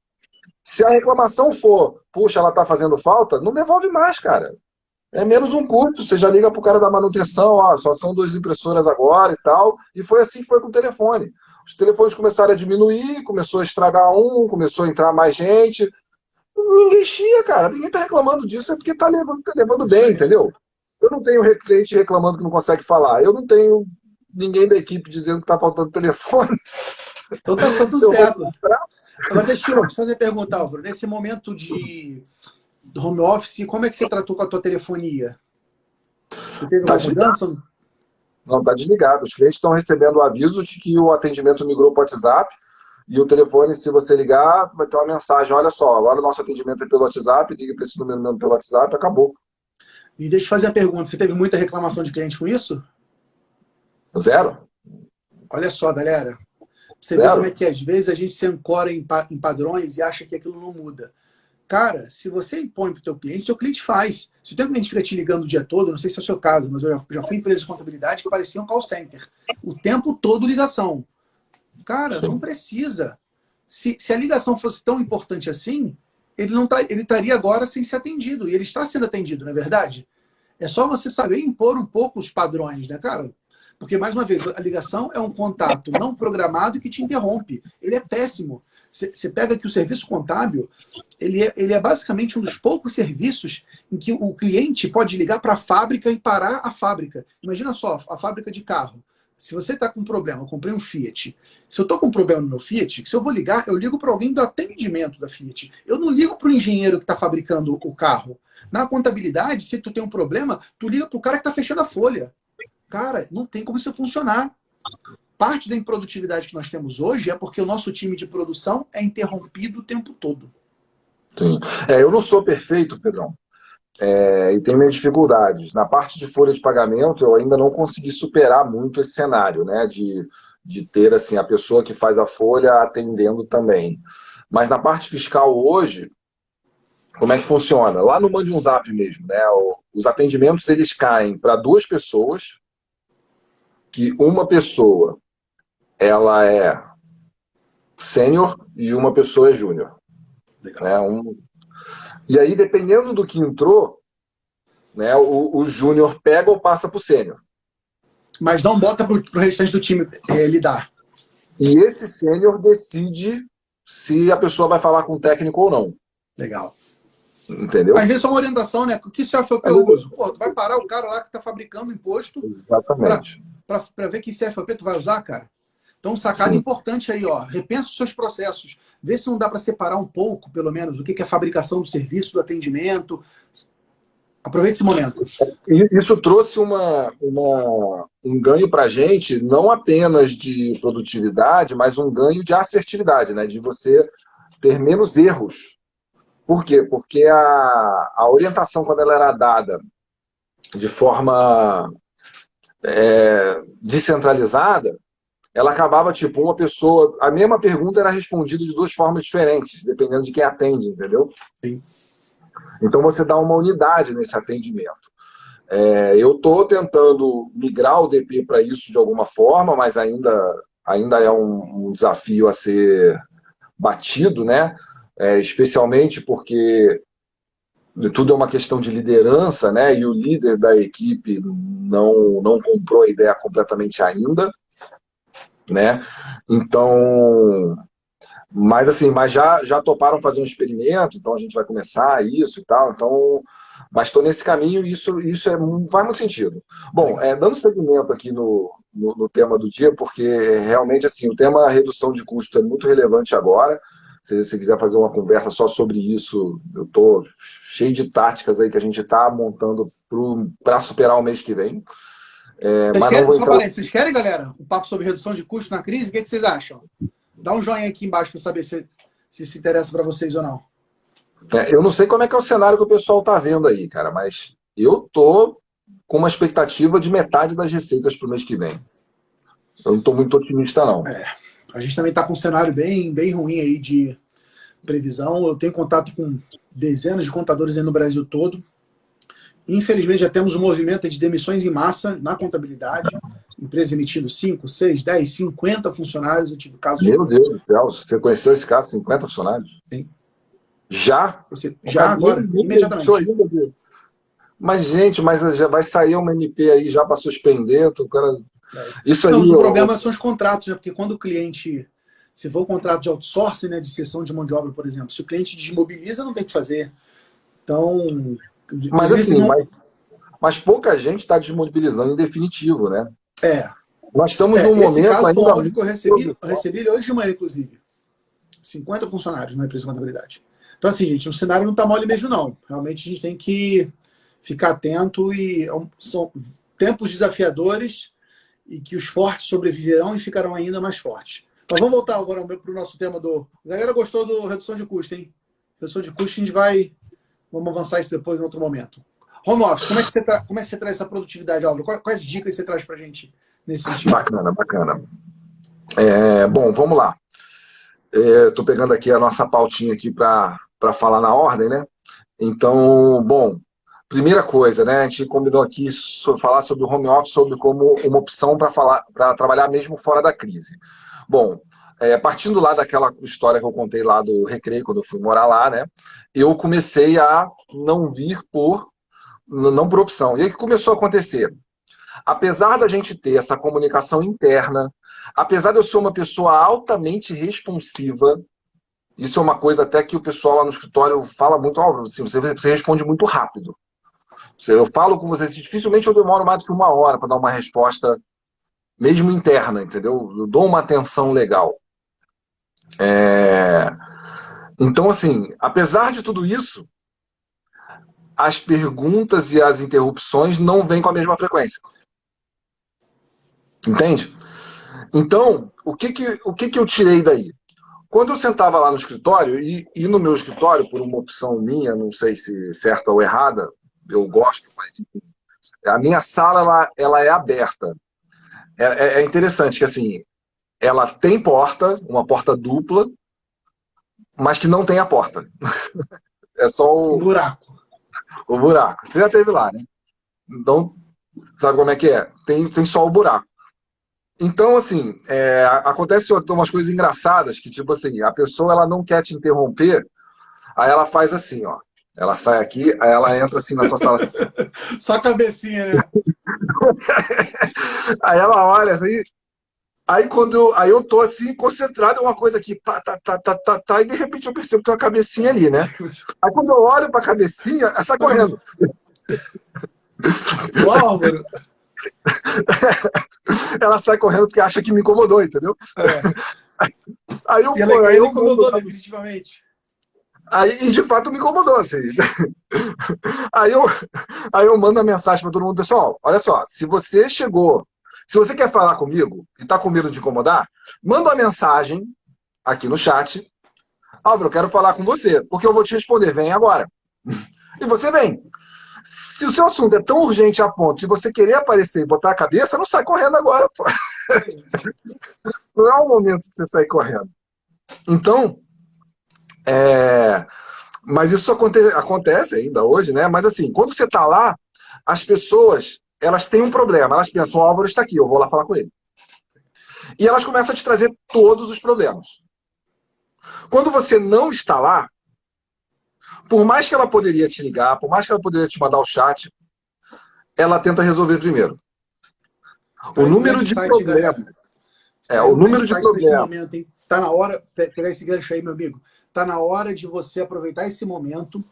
Se a reclamação for, puxa, ela tá fazendo falta, não devolve mais, cara. É menos um custo. Você já liga pro cara da manutenção, ó, só são 2 impressoras agora e tal. E foi assim que foi com o telefone. Os telefones começaram a diminuir, começou a estragar começou a entrar mais gente. Ninguém chia, cara. Ninguém tá reclamando disso, é porque tá levando Isso bem, aí. entendeu? Eu não tenho cliente reclamando que não consegue falar. Eu não tenho ninguém da equipe dizendo que tá faltando telefone. Então tá tudo Eu vou certo. Agora deixa eu te fazer uma pergunta, Álvaro. Nesse momento de home office, como é que você tratou com a tua telefonia? Você teve tá alguma desligado. mudança? Não, tá desligado. Os clientes estão recebendo o aviso de que o atendimento migrou para o WhatsApp e o telefone, se você ligar, vai ter uma mensagem. Olha só, agora o nosso atendimento é pelo WhatsApp, liga para esse número mesmo pelo WhatsApp, acabou. E deixa eu te fazer uma pergunta. Você teve muita reclamação de cliente com isso? Zero? Olha só, galera. Você vê como é Zero? que às vezes a gente se ancora em padrões e acha que aquilo não muda. Cara, se você impõe para o teu cliente faz. Se o teu cliente fica te ligando o dia todo, não sei se é o seu caso, mas eu já fui em empresa de contabilidade que parecia um call center. O tempo todo ligação. Cara, não Sim. precisa. Se a ligação fosse tão importante assim, ele estaria agora sem ser atendido. E ele está sendo atendido, não é verdade? É só você saber impor um pouco os padrões, né, cara? Porque, mais uma vez, a ligação é um contato não programado que te interrompe. Ele é péssimo. Você pega que o serviço contábil, ele é basicamente um dos poucos serviços em que o cliente pode ligar para a fábrica e parar a fábrica. Imagina só, a fábrica de carro. Se você está com um problema, eu comprei um Fiat. Se eu estou com um problema no meu Fiat, se eu vou ligar, eu ligo para alguém do atendimento da Fiat. Eu não ligo para o engenheiro que está fabricando o carro. Na contabilidade, se tu tem um problema, tu liga para o cara que está fechando a folha. Cara, não tem como isso funcionar. Parte da improdutividade que nós temos hoje é porque o nosso time de produção é interrompido o tempo todo. Sim. Eu não sou perfeito, Pedrão, e tenho minhas dificuldades. Na parte de folha de pagamento, eu ainda não consegui superar muito esse cenário, né, de ter assim, a pessoa que faz a folha atendendo também. Mas na parte fiscal hoje, como é que funciona? Lá no Mande um Zap mesmo, né, os atendimentos eles caem para 2 pessoas, que uma pessoa ela é sênior e uma pessoa é júnior. Legal. Né? E aí, dependendo do que entrou, né? O júnior pega ou passa para o sênior. Mas não bota pro restante do time lidar. E esse sênior decide se a pessoa vai falar com o técnico ou não. Legal. Entendeu? Às vezes é uma orientação, né? O que CFOP eu uso? Pô, tu vai parar o cara lá que tá fabricando imposto Exatamente. para ver que CFOP tu vai usar, cara? Então, sacada importante aí, ó. Repensa os seus processos. Vê se não dá para separar um pouco, pelo menos, o que é a fabricação do serviço, do atendimento. Aproveite esse momento. Isso trouxe um ganho para a gente, não apenas de produtividade, mas um ganho de assertividade, né? De você ter menos erros. Por quê? Porque a orientação, quando ela era dada de forma descentralizada, ela acabava, tipo, uma pessoa... A mesma pergunta era respondida de duas formas diferentes, dependendo de quem atende, entendeu? Sim. Então, você dá uma unidade nesse atendimento. Eu estou tentando migrar o DP para isso de alguma forma, mas ainda é um desafio a ser batido, né? Especialmente porque tudo é uma questão de liderança, né? E o líder da equipe não comprou a ideia completamente ainda, né? Então, mas já toparam fazer um experimento, então a gente vai começar isso e tal, então, mas estou nesse caminho e isso faz muito sentido. Bom, dando seguimento aqui no tema do dia, porque realmente assim, o tema redução de custo é muito relevante agora. Se você quiser fazer uma conversa só sobre isso, eu estou cheio de táticas aí que a gente está montando para superar o mês que vem. Vocês querem, galera, um papo sobre redução de custo na crise? O que vocês acham? Dá um joinha aqui embaixo para saber se interessa para vocês ou não. Eu não sei como é que é o cenário que o pessoal está vendo aí, cara, mas eu tô com uma expectativa de metade das receitas para o mês que vem. Eu não estou muito otimista, não. A gente também está com um cenário bem ruim aí de previsão. Eu tenho contato com dezenas de contadores aí no Brasil todo. Infelizmente, já temos um movimento de demissões em massa na contabilidade. Empresa emitindo 5, 6, 10, 50 funcionários. Eu tive casos... Meu Deus do céu, você conheceu esse caso, 50 funcionários? Sim. Já? Já agora, imediatamente. Mas, gente, já vai sair uma MP aí já para suspender, o cara... Isso aí, o problema são os contratos, né? Porque quando o cliente... Se for um contrato de outsourcing, né, de cessão de mão de obra, por exemplo, se o cliente desmobiliza, não tem o que fazer. Então... Mas assim, mas pouca gente está desmobilizando em definitivo, né? Nós estamos num momento caso ainda... Foi um áudio que eu recebi ele hoje de manhã, inclusive. 50 funcionários na empresa de contabilidade. Então, assim, gente, o cenário não está mole mesmo, não. Realmente a gente tem que ficar atento e são tempos desafiadores e que os fortes sobreviverão e ficarão ainda mais fortes. Mas vamos voltar agora para o nosso tema do... A galera gostou do redução de custo, hein? Redução de custo, a gente vai... Vamos avançar isso depois em outro momento. Home office, como é que você traz essa produtividade, Álvaro? Quais dicas você traz para a gente nesse sentido? Bacana. Bom, vamos lá. Estou pegando aqui a nossa pautinha aqui para falar na ordem, né? Então, bom, primeira coisa, né? A gente combinou aqui falar sobre o home office como uma opção para trabalhar mesmo fora da crise. Bom, partindo lá daquela história que eu contei lá do Recreio, quando eu fui morar lá, né? Eu comecei a não vir não por opção. E aí o que começou a acontecer? Apesar da gente ter essa comunicação interna, apesar de eu ser uma pessoa altamente responsiva, isso é uma coisa até que o pessoal lá no escritório fala muito, assim, você responde muito rápido. Eu falo com você, dificilmente eu demoro mais do que 1 hora para dar uma resposta, mesmo interna, entendeu? Eu dou uma atenção legal. Então, assim, apesar de tudo isso, as perguntas e as interrupções não vêm com a mesma frequência. Entende? Então, o que eu tirei daí? Quando eu sentava lá no escritório, e no meu escritório, por uma opção minha, não sei se certa ou errada, eu gosto, mas enfim, a minha sala ela é aberta. É interessante que assim, ela tem porta, uma porta dupla, mas que não tem a porta. É só o buraco. O buraco. Você já esteve lá, né? Então, sabe como é que é? Tem só o buraco. Então, assim, acontece umas coisas engraçadas que, tipo assim, a pessoa ela não quer te interromper, aí ela faz assim, ó. Ela sai aqui, aí ela entra assim na sua sala. Só a cabecinha, né? Aí ela olha assim, aí eu tô assim, concentrado em uma coisa aqui, pá, e de repente eu percebo que tem uma cabecinha ali, né? Aí quando eu olho pra cabecinha, ela sai correndo. O Álvaro. Ela sai correndo porque acha que me incomodou, entendeu? É. Aí eu, E pô, aí ele eu mando. incomodou definitivamente. Aí, e de fato me incomodou, assim. Aí eu, aí eu mando a mensagem para todo mundo, pessoal, olha só, se você chegou, se você quer falar comigo e tá com medo de incomodar, manda uma mensagem aqui no chat. Álvaro, eu quero falar com você, porque eu vou te responder, vem agora. E você vem. Se o seu assunto é tão urgente a ponto de você querer aparecer e botar a cabeça, não sai correndo agora, pô. Não é o momento de você sair correndo. Então, mas isso acontece ainda hoje, né? Mas assim, quando você está lá, as pessoas, elas têm um problema. Elas pensam, o Álvaro está aqui, eu vou lá falar com ele. E elas começam a te trazer todos os problemas. Quando você não está lá, por mais que ela poderia te ligar, por mais que ela poderia te mandar o chat, ela tenta resolver primeiro. Tá O aí um número grande de insight, problemas, galera. Tá aí o um grande número de insight para esse problemas, momento, hein? Tá na hora, pegar esse gancho aí, meu amigo. Tá na hora de você aproveitar esse momento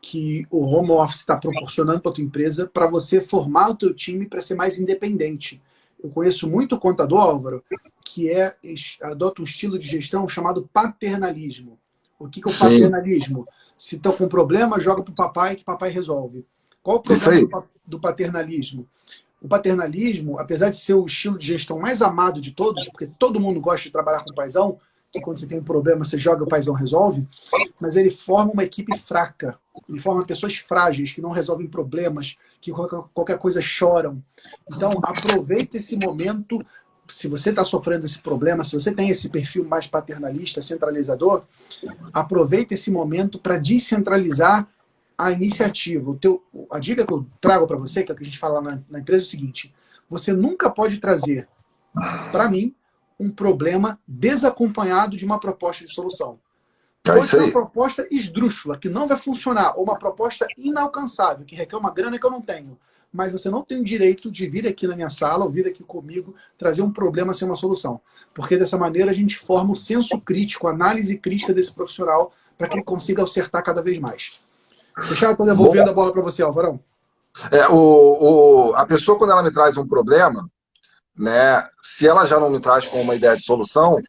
que o home office está proporcionando para a tua empresa para você formar o teu time para ser mais independente. Eu conheço muito contador, Álvaro, que adota um estilo de gestão chamado paternalismo. O que é o sim, paternalismo? Se estão com problema, joga para o papai que papai resolve. Qual o isso problema aí. do paternalismo? O paternalismo, apesar de ser o estilo de gestão mais amado de todos, porque todo mundo gosta de trabalhar com o paizão, que quando você tem um problema, você joga, o paizão resolve, mas ele forma uma equipe fraca. Ele forma pessoas frágeis, que não resolvem problemas, que qualquer coisa choram. Então, aproveita esse momento. Se você está sofrendo esse problema, se você tem esse perfil mais paternalista, centralizador, aproveita esse momento para descentralizar a iniciativa. A dica que eu trago para você, que é o que a gente fala na empresa, é o seguinte: você nunca pode trazer para mim um problema desacompanhado de uma proposta de solução. É Pode isso ser uma aí. proposta esdrúxula, que não vai funcionar, ou uma proposta inalcançável, que requer uma grana que eu não tenho. Mas você não tem o direito de vir aqui na minha sala, ou vir aqui comigo, trazer um problema sem uma solução. Porque dessa maneira a gente forma o senso crítico, a análise crítica desse profissional, para que ele consiga acertar cada vez mais. Fechado? Estou devolvendo a Bom, bola para você, Alvarão. a pessoa, quando ela me traz um problema, né, se ela já não me traz com uma ideia de solução,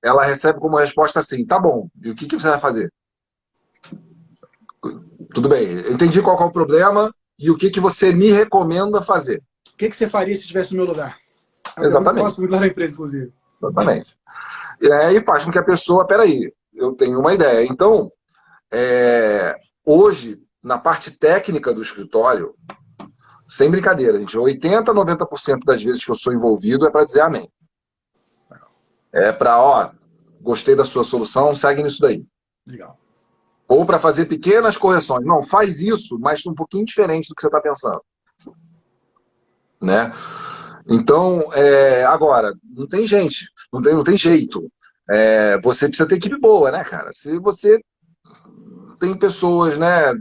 ela recebe como resposta assim, tá bom, e o que, que você vai fazer? Tudo bem, eu entendi qual é o problema e o que, que você me recomenda fazer. O que você faria se estivesse no meu lugar? É uma pergunta que eu Exatamente, faço muito lá na empresa, inclusive. exatamente. E aí faz com que a pessoa, peraí, eu tenho uma ideia. Então, hoje, na parte técnica do escritório, sem brincadeira, gente, 80, 90% das vezes que eu sou envolvido é para dizer amém. É para, ó, gostei da sua solução, segue nisso daí. Legal. Ou para fazer pequenas correções. Não, faz isso, mas um pouquinho diferente do que você está pensando. Né? Então, agora, não tem gente, não tem jeito. Você precisa ter equipe boa, né, cara? Se você tem pessoas, né,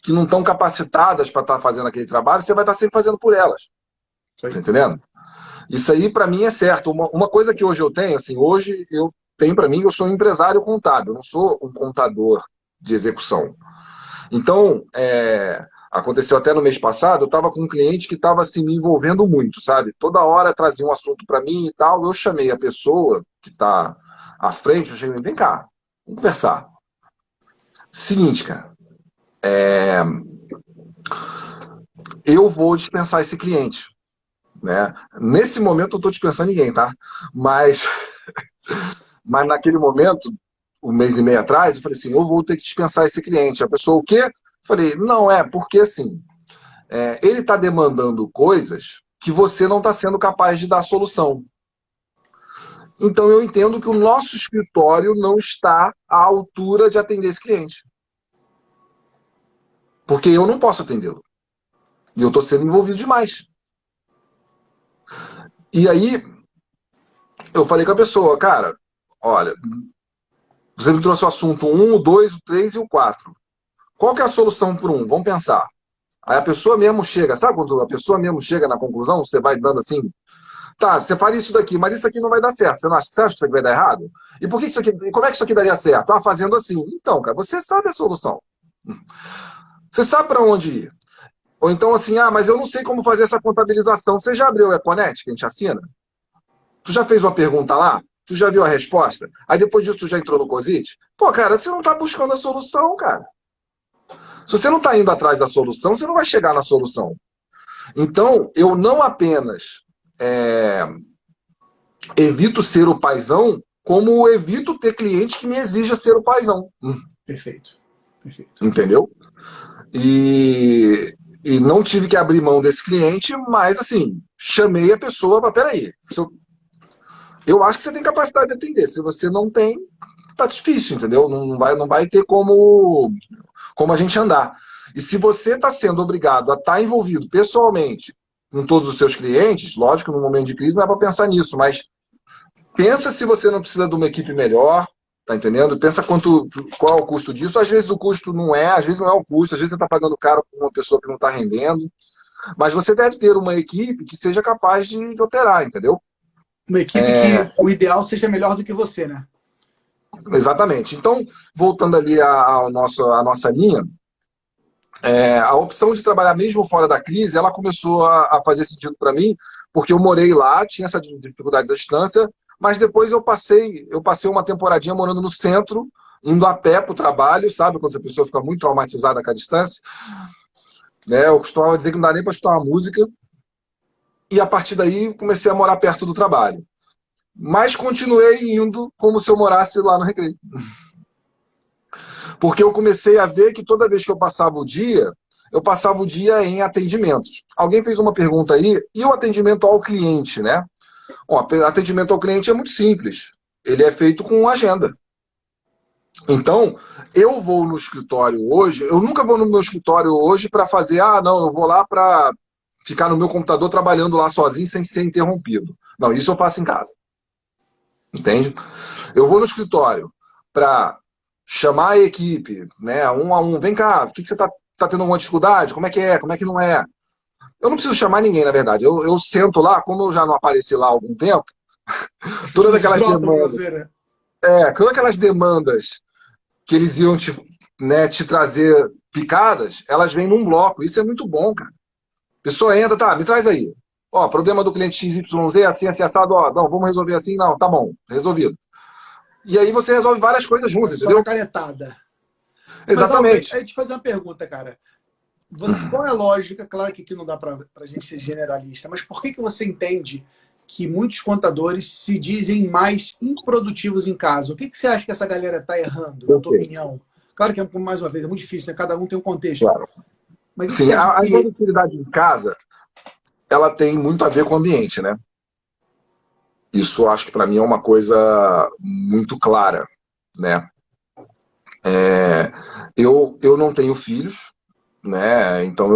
que não estão capacitadas para estar fazendo aquele trabalho, você vai estar sempre fazendo por elas. Isso Tá aí. entendendo? Isso aí, para mim, é certo. Uma coisa que hoje eu tenho, assim, hoje eu tenho para mim, eu sou um empresário contábil, eu não sou um contador de execução. Então, aconteceu até no mês passado, eu estava com um cliente que estava assim, me envolvendo muito, sabe? Toda hora trazia um assunto para mim e tal. Eu chamei a pessoa que está à frente, eu cheguei, vem cá, vamos conversar. Seguinte, cara, eu vou dispensar esse cliente, né? Nesse momento eu estou dispensando ninguém, tá? Mas, mas naquele momento, um mês e meio atrás, eu falei assim, eu vou ter que dispensar esse cliente. A pessoa, o quê? Eu falei, não, porque assim, ele está demandando coisas que você não está sendo capaz de dar solução. Então eu entendo que o nosso escritório não está à altura de atender esse cliente. Porque eu não posso atendê-lo. E eu estou sendo envolvido demais. E aí eu falei com a pessoa, olha, você me trouxe o assunto 1, o 2, o 3 e o 4. Qual que é a solução para um? Vamos pensar. Aí a pessoa mesmo chega, sabe quando a pessoa mesmo chega na conclusão, você vai dando assim, tá, você faria isso daqui, mas isso aqui não vai dar certo. Você não acha, você acha que isso aqui vai dar errado? E por que isso aqui, como é que isso aqui daria certo? Ah, fazendo assim. Então, cara, você sabe a solução. Você sabe para onde ir. Ou então assim, ah, mas eu não sei como fazer essa contabilização. Você já abriu o Econet, que a gente assina? Tu já fez uma pergunta lá? Tu já viu a resposta? Aí depois disso tu já entrou no COSIT? Pô, cara, você não tá buscando a solução, cara. Se você não tá indo atrás da solução, você não vai chegar na solução. Então, eu não apenas evito ser o paizão, como evito ter cliente que me exija ser o paizão. Perfeito. Perfeito. Entendeu? E não tive que abrir mão desse cliente, mas assim, chamei a pessoa para, peraí, eu acho que você tem capacidade de atender. Se você não tem, tá difícil, entendeu? Não vai ter como a gente andar. E se você está sendo obrigado a estar envolvido pessoalmente com todos os seus clientes, lógico, no momento de crise não é para pensar nisso, mas pensa se você não precisa de uma equipe melhor, tá entendendo? Pensa qual é o custo disso. Às vezes o custo não é, às vezes não é o custo, às vezes você está pagando caro por uma pessoa que não está rendendo, mas você deve ter uma equipe que seja capaz de operar, entendeu? Uma equipe que o ideal seja melhor do que você, né? Exatamente. Então, voltando ali à nossa linha, a opção de trabalhar mesmo fora da crise, ela começou a fazer sentido para mim, porque eu morei lá, tinha essa dificuldade da distância, mas depois eu passei uma temporadinha morando no centro, indo a pé para o trabalho, sabe? Quando a pessoa fica muito traumatizada com a distância. Né? Eu costumava dizer que não dá nem para escutar uma música. E a partir daí comecei a morar perto do trabalho. Mas continuei indo como se eu morasse lá no Recreio. Porque eu comecei a ver que toda vez que eu passava o dia em atendimentos. Alguém fez uma pergunta aí, e o atendimento ao cliente, né? Bom, atendimento ao cliente é muito simples. Ele é feito com agenda. Então, eu vou no escritório hoje, eu nunca vou no meu escritório hoje para fazer, não, eu vou lá para ficar no meu computador trabalhando lá sozinho sem ser interrompido. Não, isso eu faço em casa. Entende? Eu vou no escritório para chamar a equipe, né, um a um, vem cá, o que você está tendo alguma dificuldade? Como é que é? Como é que não é? Eu não preciso chamar ninguém, na verdade. Eu sento lá, como eu já não apareci lá há algum tempo, todas aquelas demandas, todas aquelas demandas que eles iam te trazer picadas, elas vêm num bloco. Isso é muito bom, cara. A pessoa entra, tá, me traz aí. Ó, problema do cliente XYZ, assim, assim, assado, ó, não, vamos resolver assim, não, tá bom, resolvido. E aí você resolve várias coisas juntas, entendeu? Só uma canetada. Exatamente. Mas, eu te fazer uma pergunta, cara. Qual é a lógica? Claro que aqui não dá para a gente ser generalista, mas por que você entende que muitos contadores se dizem mais improdutivos em casa? O que você acha que essa galera está errando, na tua opinião? Claro que, mais uma vez, é muito difícil, né? Cada um tem um contexto. Claro. Mas sim, a improdutividade em casa, ela tem muito a ver com o ambiente, né? Isso acho que para mim é uma coisa muito clara, né? Eu não tenho filhos, né? Então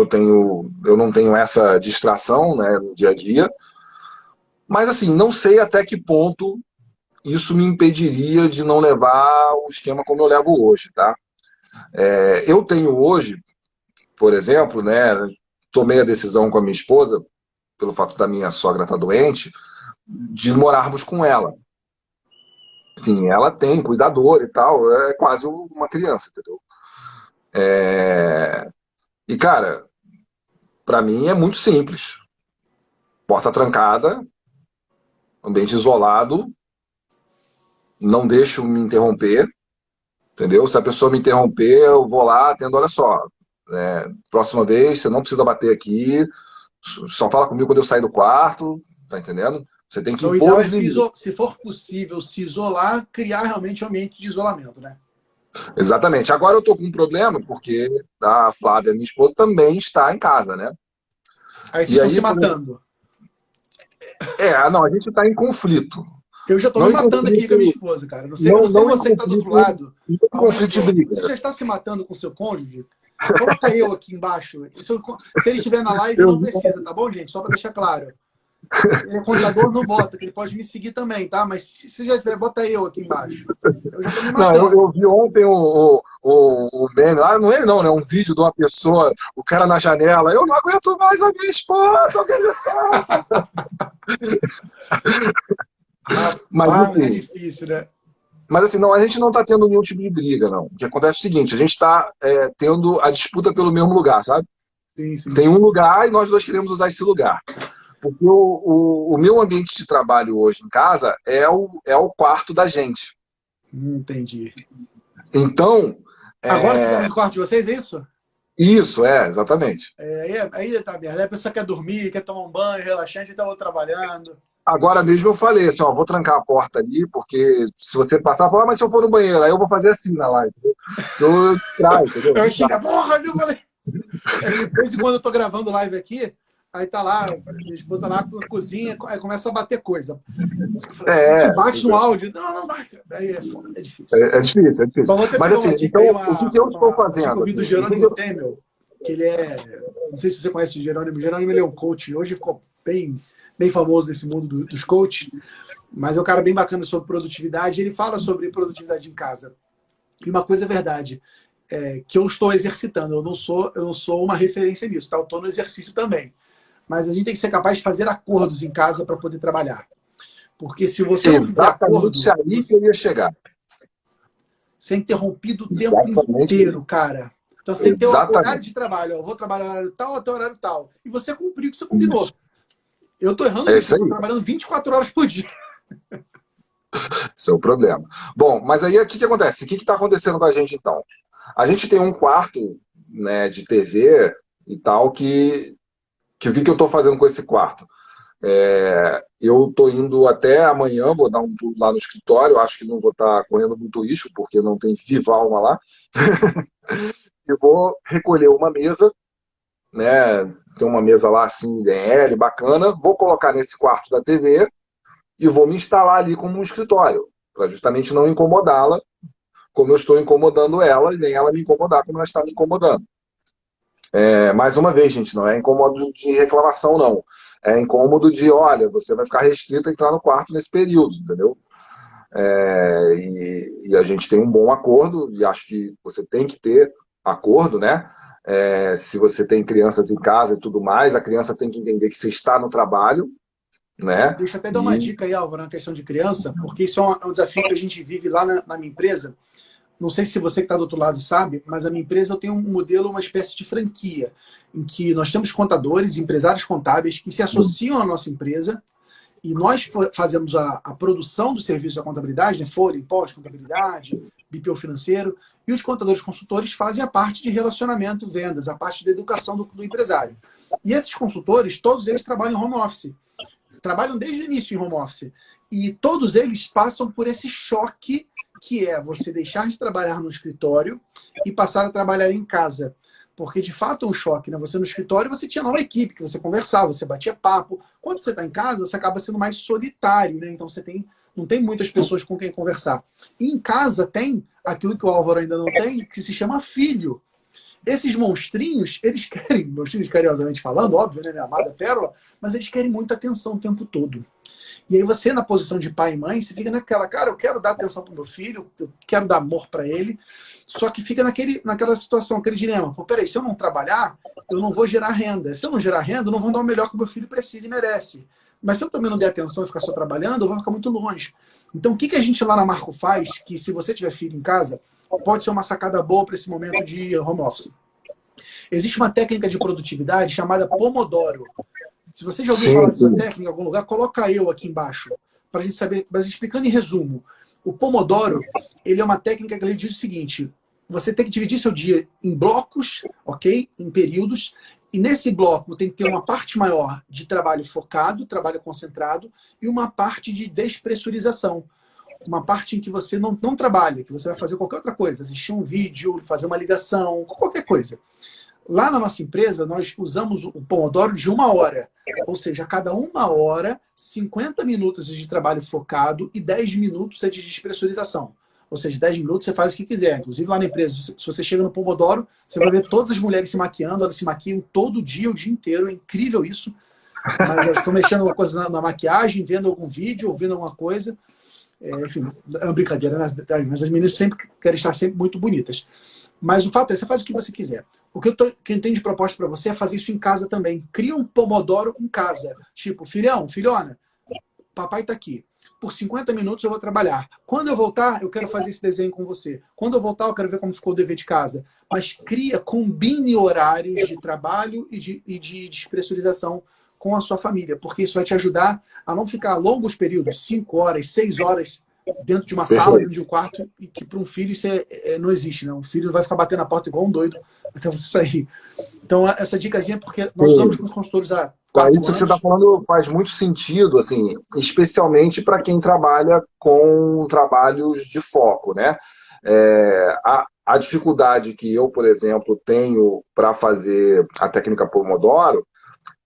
eu não tenho essa distração, né, no dia a dia. Mas assim, não sei até que ponto isso me impediria de não levar o esquema como eu levo hoje, tá? Eu tenho hoje, por exemplo, né, tomei a decisão com a minha esposa, pelo fato da minha sogra estar doente, de morarmos com ela. Sim, ela tem cuidador e tal, é quase uma criança, entendeu? E, cara, para mim é muito simples. Porta trancada, ambiente isolado, não deixo me interromper, entendeu? Se a pessoa me interromper, eu vou lá, atendo, olha só, próxima vez você não precisa bater aqui, só fala comigo quando eu sair do quarto, tá entendendo? Você tem que impor impor os limites. Se for possível se isolar, criar realmente um ambiente de isolamento, né? Exatamente. Agora eu tô com um problema, porque a Flávia, minha esposa, também está em casa, né? Aí vocês estão se matando. Não, a gente está em conflito. Eu já estou me matando aqui com a minha esposa, cara. Não sei você que está do outro lado. Você já está se matando com seu cônjuge? Coloca eu aqui embaixo. Se ele estiver na live, não precisa, tá bom, gente? Só para deixar claro. Ele é contador, não bota, que ele pode me seguir também, tá? Mas se já tiver, bota eu aqui embaixo. Eu já tô me Não, matando. eu vi ontem o meme lá, não é ele não, né? Um vídeo de uma pessoa, o cara na janela, eu não aguento mais a minha esposa, organização. Mas Rapaz, mas é assim, difícil, né? não, a gente não está tendo nenhum tipo de briga, não. O que acontece é o seguinte, a gente está tendo a disputa pelo mesmo lugar, sabe? Sim, sim. Tem um lugar e nós dois queremos usar esse lugar. Porque o meu ambiente de trabalho hoje em casa é o quarto da gente. Entendi. Então, Agora você tá é, no quarto de vocês, é isso? isso, exatamente. Aí tá merda. Aí a pessoa quer dormir, quer tomar um banho relaxante, então eu trabalhando. Agora mesmo eu falei assim, ó, vou trancar a porta ali, porque se você passar, fala, mas se eu for no banheiro, aí eu vou fazer assim na live, entendeu? Eu distraio, entendeu? Eu xingo, porra, viu? De vez em quando eu tô gravando live aqui, aí tá lá, minha esposa tá lá na cozinha, aí começa a bater coisa. É, Isso bate no áudio. Não, não bate. Aí é difícil. é difícil, é difícil. Mas vou até Mas pegar assim, uma dica aí, então, o que que eu estou uma dica fazendo? ouvido Assim, do Jerônimo Temel, que ele é. Não sei se você conhece o Jerônimo. Jerônimo ele é um coach. Hoje ficou bem famoso nesse mundo dos coaches, mas é um cara bem bacana sobre produtividade. Ele fala sobre produtividade em casa. E uma coisa é verdade, que eu estou exercitando. Eu não sou uma referência nisso, tá? Eu estou no exercício também. Mas a gente tem que ser capaz de fazer acordos em casa para poder trabalhar. Porque se você não fizer exatamente acordo, aí que eu ia chegar. você é interrompido o tempo Exatamente aí. inteiro, cara. Então você tem que ter o horário Exatamente. de trabalho. Eu vou trabalhar no horário tal até o horário tal. E você cumprir o que você combinou. Isso. Eu tô errando É nisso, isso eu tô aí. trabalhando 24 horas por dia. Esse é o problema. Bom, mas aí o que que acontece? O que está acontecendo com a gente então? A gente tem um quarto, né, de TV e tal, que o que que eu estou fazendo com esse quarto? Eu estou indo até amanhã, vou dar um pulo lá no escritório, acho que não vou estar correndo muito risco, porque não tem viva alma lá, e vou recolher uma mesa, né? Tem uma mesa lá assim, DL, bacana, vou colocar nesse quarto da TV e vou me instalar ali como um escritório, para justamente não incomodá-la, como eu estou incomodando ela, e nem ela me incomodar como ela está me incomodando. Mais uma vez, gente, não é incômodo de reclamação, não. É incômodo de, olha, você vai ficar restrito a entrar no quarto nesse período, entendeu? E a gente tem um bom acordo, e acho que você tem que ter acordo, né? Se você tem crianças em casa e tudo mais, a criança tem que entender que você está no trabalho, né? Deixa eu até dar uma E dica aí, Álvaro, na questão de criança, porque isso é um desafio que a gente vive lá na minha empresa. Não sei se você que está do outro lado sabe, mas a minha empresa eu tenho um modelo, uma espécie de franquia, em que nós temos contadores, empresários contábeis que se associam à nossa empresa e nós fazemos a produção do serviço da contabilidade, né, folha, imposto, contabilidade, BPO financeiro, e os contadores consultores fazem a parte de relacionamento, vendas, a parte de educação do empresário. E esses consultores, todos eles trabalham em home office. Trabalham desde o início em home office. E todos eles passam por esse choque que é você deixar de trabalhar no escritório e passar a trabalhar em casa. Porque, de fato, é um choque, né? Você no escritório, você tinha uma equipe que você conversava, você batia papo. Quando você está em casa, você acaba sendo mais solitário, né? Então, não tem muitas pessoas com quem conversar. E em casa tem aquilo que o Álvaro ainda não tem, que se chama filho. Esses monstrinhos, eles querem, monstrinhos carinhosamente falando, óbvio, né? Minha amada pérola, mas eles querem muita atenção o tempo todo. E aí você, na posição de pai e mãe, você fica naquela, cara, eu quero dar atenção pro meu filho, eu quero dar amor para ele, só que fica naquela situação, aquele dilema. Pô, peraí, se eu não trabalhar, eu não vou gerar renda. Se eu não gerar renda, eu não vou dar o melhor que o meu filho precisa e merece. Mas se eu também não der atenção e ficar só trabalhando, eu vou ficar muito longe. Então, o que a gente lá na Marco faz, que se você tiver filho em casa, pode ser uma sacada boa para esse momento de home office. Existe uma técnica de produtividade chamada Pomodoro. Se você já ouviu falar sim, dessa sim. técnica em algum lugar, coloca eu aqui embaixo, para a gente saber, mas explicando em resumo. O Pomodoro, ele é uma técnica que ele diz o seguinte, você tem que dividir seu dia em blocos, ok? Em períodos, e nesse bloco tem que ter uma parte maior de trabalho focado, trabalho concentrado, e uma parte de despressurização. Uma parte em que você não trabalha, que você vai fazer qualquer outra coisa, assistir um vídeo, fazer uma ligação, qualquer coisa. Lá na nossa empresa, nós usamos o Pomodoro de 1 hora. Ou seja, a cada 1 hora, 50 minutos de trabalho focado e 10 minutos é de despressurização. Ou seja, 10 minutos você faz o que quiser. Inclusive lá na empresa, se você chega no Pomodoro, você vai ver todas as mulheres se maquiando, elas se maquiam todo dia, o dia inteiro. É incrível isso. mas elas estão mexendo alguma coisa na maquiagem, vendo algum vídeo, ouvindo alguma coisa. Enfim, é uma brincadeira, né? Mas as meninas sempre querem estar sempre muito bonitas. Mas o fato é, você faz o que você quiser. O que eu tenho de proposta para você é fazer isso em casa também. Cria um Pomodoro em casa. Tipo, filhão, filhona, papai está aqui. Por 50 minutos eu vou trabalhar. Quando eu voltar, eu quero fazer esse desenho com você. Quando eu voltar, eu quero ver como ficou o dever de casa. Mas combine horários de trabalho e de despressurização com a sua família, porque isso vai te ajudar a não ficar longos períodos, 5 horas, 6 horas, dentro de uma sala, dentro de um quarto, e que para um filho isso não existe. Não. O filho vai ficar batendo na porta igual um doido até você sair. Então, essa dicasinha é porque nós usamos com os consultores há 4 Isso que anos. você está falando faz muito sentido, assim, especialmente para quem trabalha com trabalhos de foco, né? A dificuldade que eu, por exemplo, tenho para fazer a técnica Pomodoro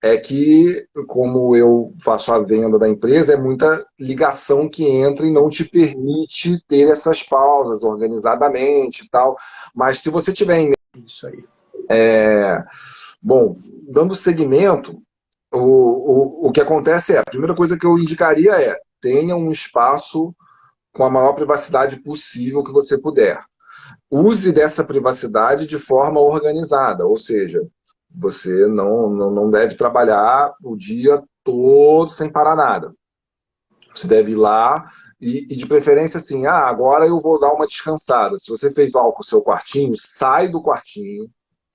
é que, como eu faço a venda da empresa, é muita ligação que entra e não te permite ter essas pausas organizadamente e tal. Mas se você tiver em... Isso aí. Bom, dando seguimento, o que acontece a primeira coisa que eu indicaria é tenha um espaço com a maior privacidade possível que você puder. Use dessa privacidade de forma organizada, ou seja, você não deve trabalhar o dia todo sem parar nada. Você deve ir lá e de preferência assim, agora eu vou dar uma descansada. Se você fez algo com o seu quartinho, sai do quartinho,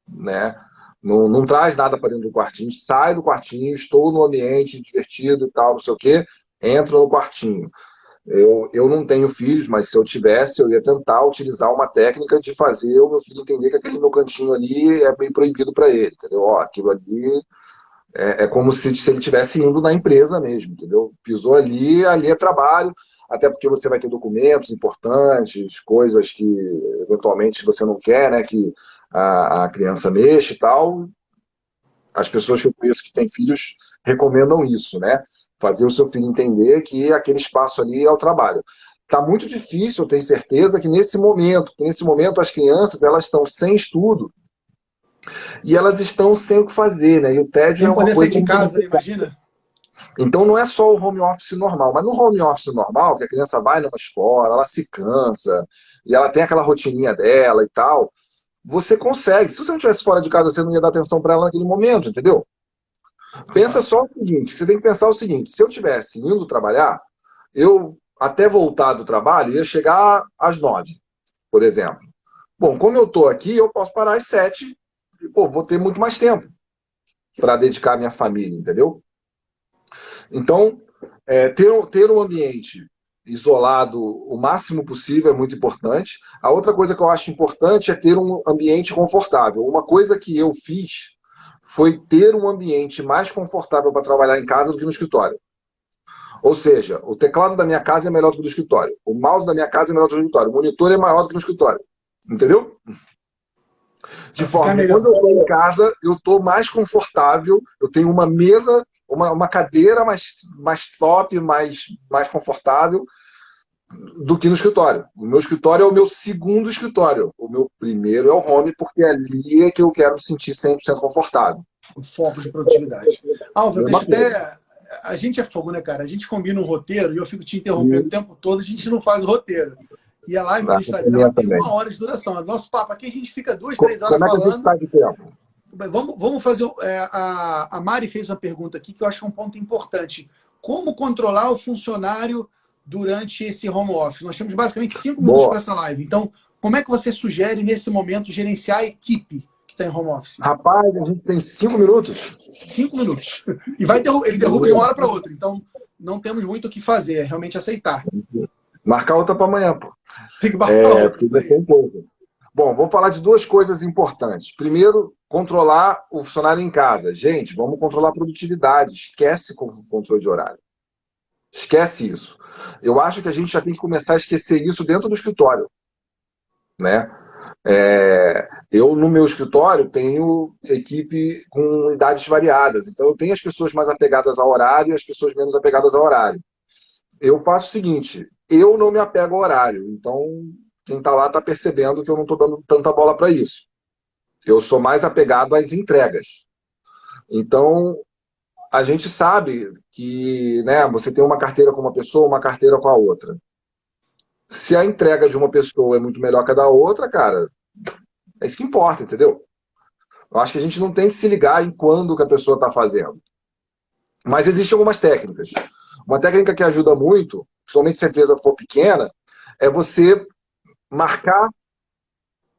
né? Não traz nada para dentro do quartinho, sai do quartinho, estou no ambiente divertido e tal, não sei o quê, entra no quartinho. Eu não tenho filhos, mas se eu tivesse, eu ia tentar utilizar uma técnica de fazer o meu filho entender que aquele meu cantinho ali é bem proibido para ele, entendeu? Ó, aquilo ali é como se ele estivesse indo na empresa mesmo, entendeu? Pisou ali, ali é trabalho, até porque você vai ter documentos importantes, coisas que eventualmente você não quer, né, que a criança mexa e tal. As pessoas que eu conheço que têm filhos recomendam isso, né? Fazer o seu filho entender que aquele espaço ali é o trabalho. Está muito difícil, eu tenho certeza, que nesse momento as crianças elas estão sem estudo e elas estão sem o que fazer, né? E o tédio é Sem uma poder sair coisa de muito casa, complicada. imagina? Então não é só o home office normal, mas no home office normal, que a criança vai numa escola, ela se cansa, e ela tem aquela rotininha dela e tal, você consegue. Se você não estivesse fora de casa, você não ia dar atenção para ela naquele momento, entendeu? De Pensa fato. só o seguinte, você tem que pensar o seguinte, se eu tivesse indo trabalhar, eu até voltar do trabalho ia chegar às 9, por exemplo. Bom, como eu estou aqui, eu posso parar às 7 e, pô, vou ter muito mais tempo para dedicar à minha família, entendeu? Então, ter um ambiente isolado o máximo possível é muito importante. A outra coisa que eu acho importante é ter um ambiente confortável. Uma coisa que eu fiz foi ter um ambiente mais confortável para trabalhar em casa do que no escritório. Ou seja, o teclado da minha casa é melhor do que o do escritório. O mouse da minha casa é melhor do que o do escritório. O monitor é maior do que no escritório. Entendeu? De Para ficar forma que quando melhor. eu estou em casa, eu estou mais confortável, eu tenho uma mesa, uma cadeira mais top, mais confortável do que no escritório. O meu escritório é o meu segundo escritório. O meu primeiro é o home, porque ali é que eu quero me sentir 100% confortável. O foco de produtividade. Álvaro, Mesma deixa coisa. até. A gente é fogo, né, cara? A gente combina um roteiro e eu fico te interrompendo o E tempo todo, a gente não faz o roteiro. E a live do na Instagram ela companhia tem também. 1 hora de duração. Nosso papo aqui a gente fica 2, 3 horas Como é que a gente falando. está de tempo? Vamos fazer. A Mari fez uma pergunta aqui que eu acho que é um ponto importante. Como controlar o funcionário durante esse home office? Nós temos basicamente 5 minutos para Boa. essa live. Então, como é que você sugere, nesse momento, gerenciar a equipe que está em home office? Rapaz, a gente tem 5 minutos. 5 minutos. E ele derruba de uma Beleza. hora para outra. Então, não temos muito o que fazer, é realmente aceitar. Marcar outra para amanhã, pô. Tem que marcar outra, Porque isso já aí. tem coisa. Bom, vou falar de duas coisas importantes. Primeiro, controlar o funcionário em casa. Gente, vamos controlar a produtividade. Esquece o controle de horário. Esquece isso. Eu acho que a gente já tem que começar a esquecer isso dentro do escritório, né? Eu, no meu escritório, tenho equipe com idades variadas. Então, eu tenho as pessoas mais apegadas ao horário e as pessoas menos apegadas ao horário. Eu faço o seguinte, eu não me apego ao horário. Então, quem está lá está percebendo que eu não estou dando tanta bola para isso. Eu sou mais apegado às entregas. Então, a gente sabe que, né, você tem uma carteira com uma pessoa, uma carteira com a outra. Se a entrega de uma pessoa é muito melhor que a da outra, cara, é isso que importa, entendeu? Eu acho que a gente não tem que se ligar em quando que a pessoa está fazendo. Mas existem algumas técnicas. Uma técnica que ajuda muito, principalmente se a empresa for pequena, é você marcar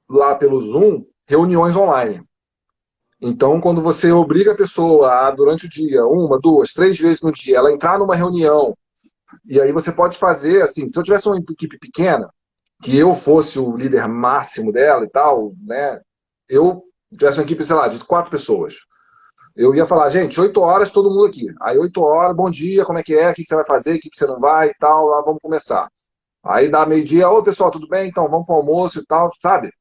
lá pelo Zoom reuniões online. Então, quando você obriga a pessoa a, durante o dia, uma, duas, três vezes no dia, ela entrar numa reunião, e aí você pode fazer, assim, se eu tivesse uma equipe pequena, que eu fosse o líder máximo dela e tal, né, eu tivesse uma equipe, sei lá, de 4 pessoas. Eu ia falar, gente, 8 horas todo mundo aqui. Aí 8 horas, bom dia, como é que é? O que você vai fazer? O que você não vai e tal? Lá, vamos começar. Aí dá meio-dia, ô pessoal, tudo bem? Então vamos para o almoço e tal, sabe?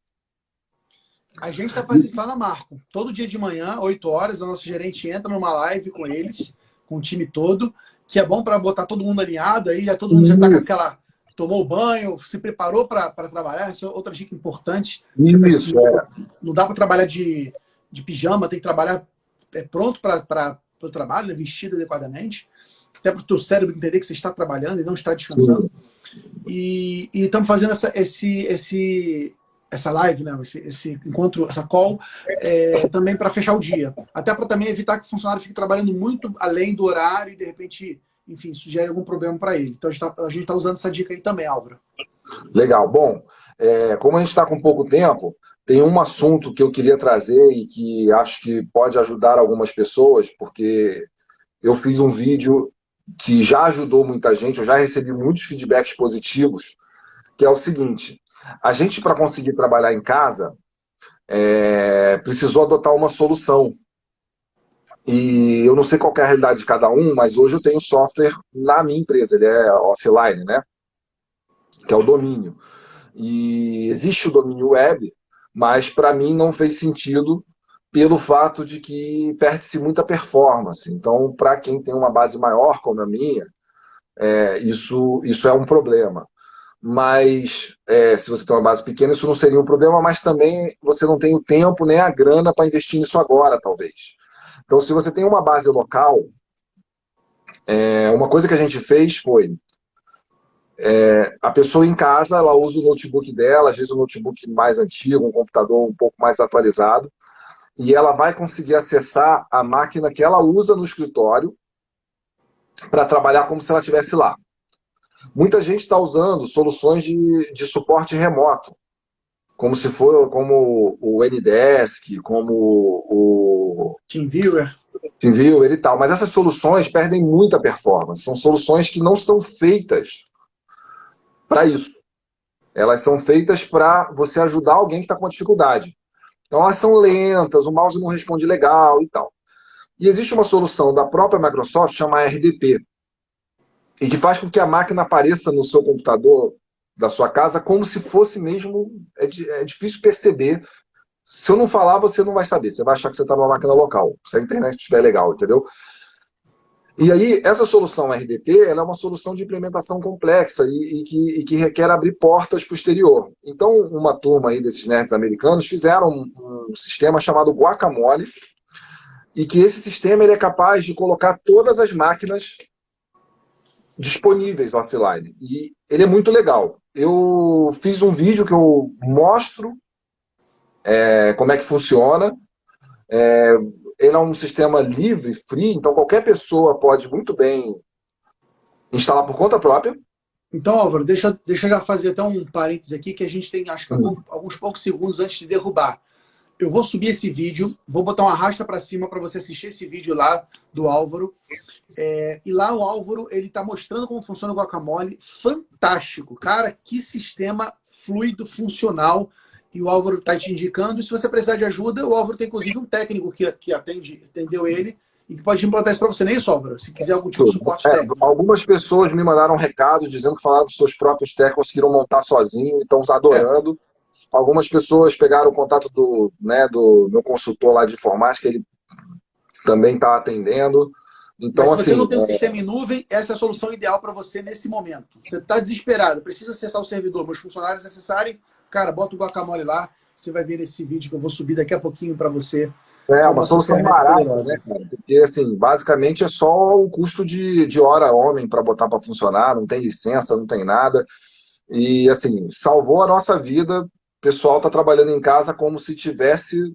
A gente está fazendo isso lá na Marco. Todo dia de manhã, 8 horas, a nossa gerente entra numa live com eles, com o time todo, que é bom para botar todo mundo alinhado, aí já todo mundo já está com aquela... Tomou banho, se preparou para trabalhar. Isso é outra dica importante. Isso, não dá para trabalhar de pijama, tem que trabalhar pronto para o trabalho, né, vestido adequadamente. Até para o teu cérebro entender que você está trabalhando e não está descansando. E estamos fazendo essa live, né, esse encontro, essa call, também para fechar o dia. Até para também evitar que o funcionário fique trabalhando muito além do horário e, de repente, enfim, sugere algum problema para ele. Então, a gente está usando essa dica aí também, Álvaro. Legal. Bom, como a gente está com pouco tempo, tem um assunto que eu queria trazer e que acho que pode ajudar algumas pessoas, porque eu fiz um vídeo que já ajudou muita gente, eu já recebi muitos feedbacks positivos, que é o seguinte: a gente, para conseguir trabalhar em casa, precisou adotar uma solução. E eu não sei qual é a realidade de cada um, mas hoje eu tenho software na minha empresa, ele é offline, né? Que é o domínio. E existe o domínio web, mas para mim não fez sentido pelo fato de que perde-se muita performance. Então, para quem tem uma base maior como a minha, isso é um problema. Mas se você tem uma base pequena, isso não seria um problema, mas também você não tem o tempo nem a grana para investir nisso agora, talvez. Então, se você tem uma base local, uma coisa que a gente fez foi a pessoa em casa, ela usa o notebook dela, às vezes um notebook mais antigo, um computador um pouco mais atualizado, e ela vai conseguir acessar a máquina que ela usa no escritório para trabalhar como se ela estivesse lá. Muita gente está usando soluções de suporte remoto, como se for como o Ndesk, como o TeamViewer e tal. Mas essas soluções perdem muita performance. São soluções que não são feitas para isso. Elas são feitas para você ajudar alguém que está com dificuldade. Então elas são lentas, o mouse não responde legal e tal. E existe uma solução da própria Microsoft chamada RDP, e que faz com que a máquina apareça no seu computador da sua casa como se fosse mesmo... É difícil perceber. Se eu não falar, você não vai saber. Você vai achar que você está numa máquina local, se a internet estiver legal, entendeu? E aí, essa solução RDP, ela é uma solução de implementação complexa e que requer abrir portas para o exterior. Então, uma turma aí desses nerds americanos fizeram um sistema chamado Guacamole, e que esse sistema ele é capaz de colocar todas as máquinas disponíveis offline. E ele é muito legal. Eu fiz um vídeo que eu mostro como é que funciona. Ele é um sistema livre, free, então qualquer pessoa pode muito bem instalar por conta própria. Então, Álvaro, deixa eu já fazer até um parênteses aqui, que a gente tem, acho que alguns poucos segundos antes de derrubar. Eu vou subir esse vídeo, vou botar uma arrasta para cima para você assistir esse vídeo lá do Álvaro. E lá o Álvaro, ele está mostrando como funciona o Guacamole. Fantástico. Cara, que sistema fluido, funcional. E o Álvaro está te indicando. E se você precisar de ajuda, o Álvaro tem inclusive um técnico que atendeu ele e que pode implantar isso para você. Não é isso, Álvaro? Se quiser algum tipo de suporte técnico. Algumas pessoas me mandaram recados dizendo que falaram que seus próprios técnicos conseguiram montar sozinho e estão adorando. Algumas pessoas pegaram o contato do meu consultor lá de informática, ele também está atendendo. Então, mas se assim, você não tem um sistema em nuvem, essa é a solução ideal para você nesse momento. Você está desesperado, precisa acessar o servidor, meus funcionários acessarem, cara, bota o Guacamole lá, você vai ver esse vídeo que eu vou subir daqui a pouquinho para você É Como uma essa solução ferramenta é barata, né, poderosa. cara? Porque, assim, basicamente é só o custo de hora homem para botar para funcionar, não tem licença, não tem nada. E, assim, salvou a nossa vida. O pessoal está trabalhando em casa como se tivesse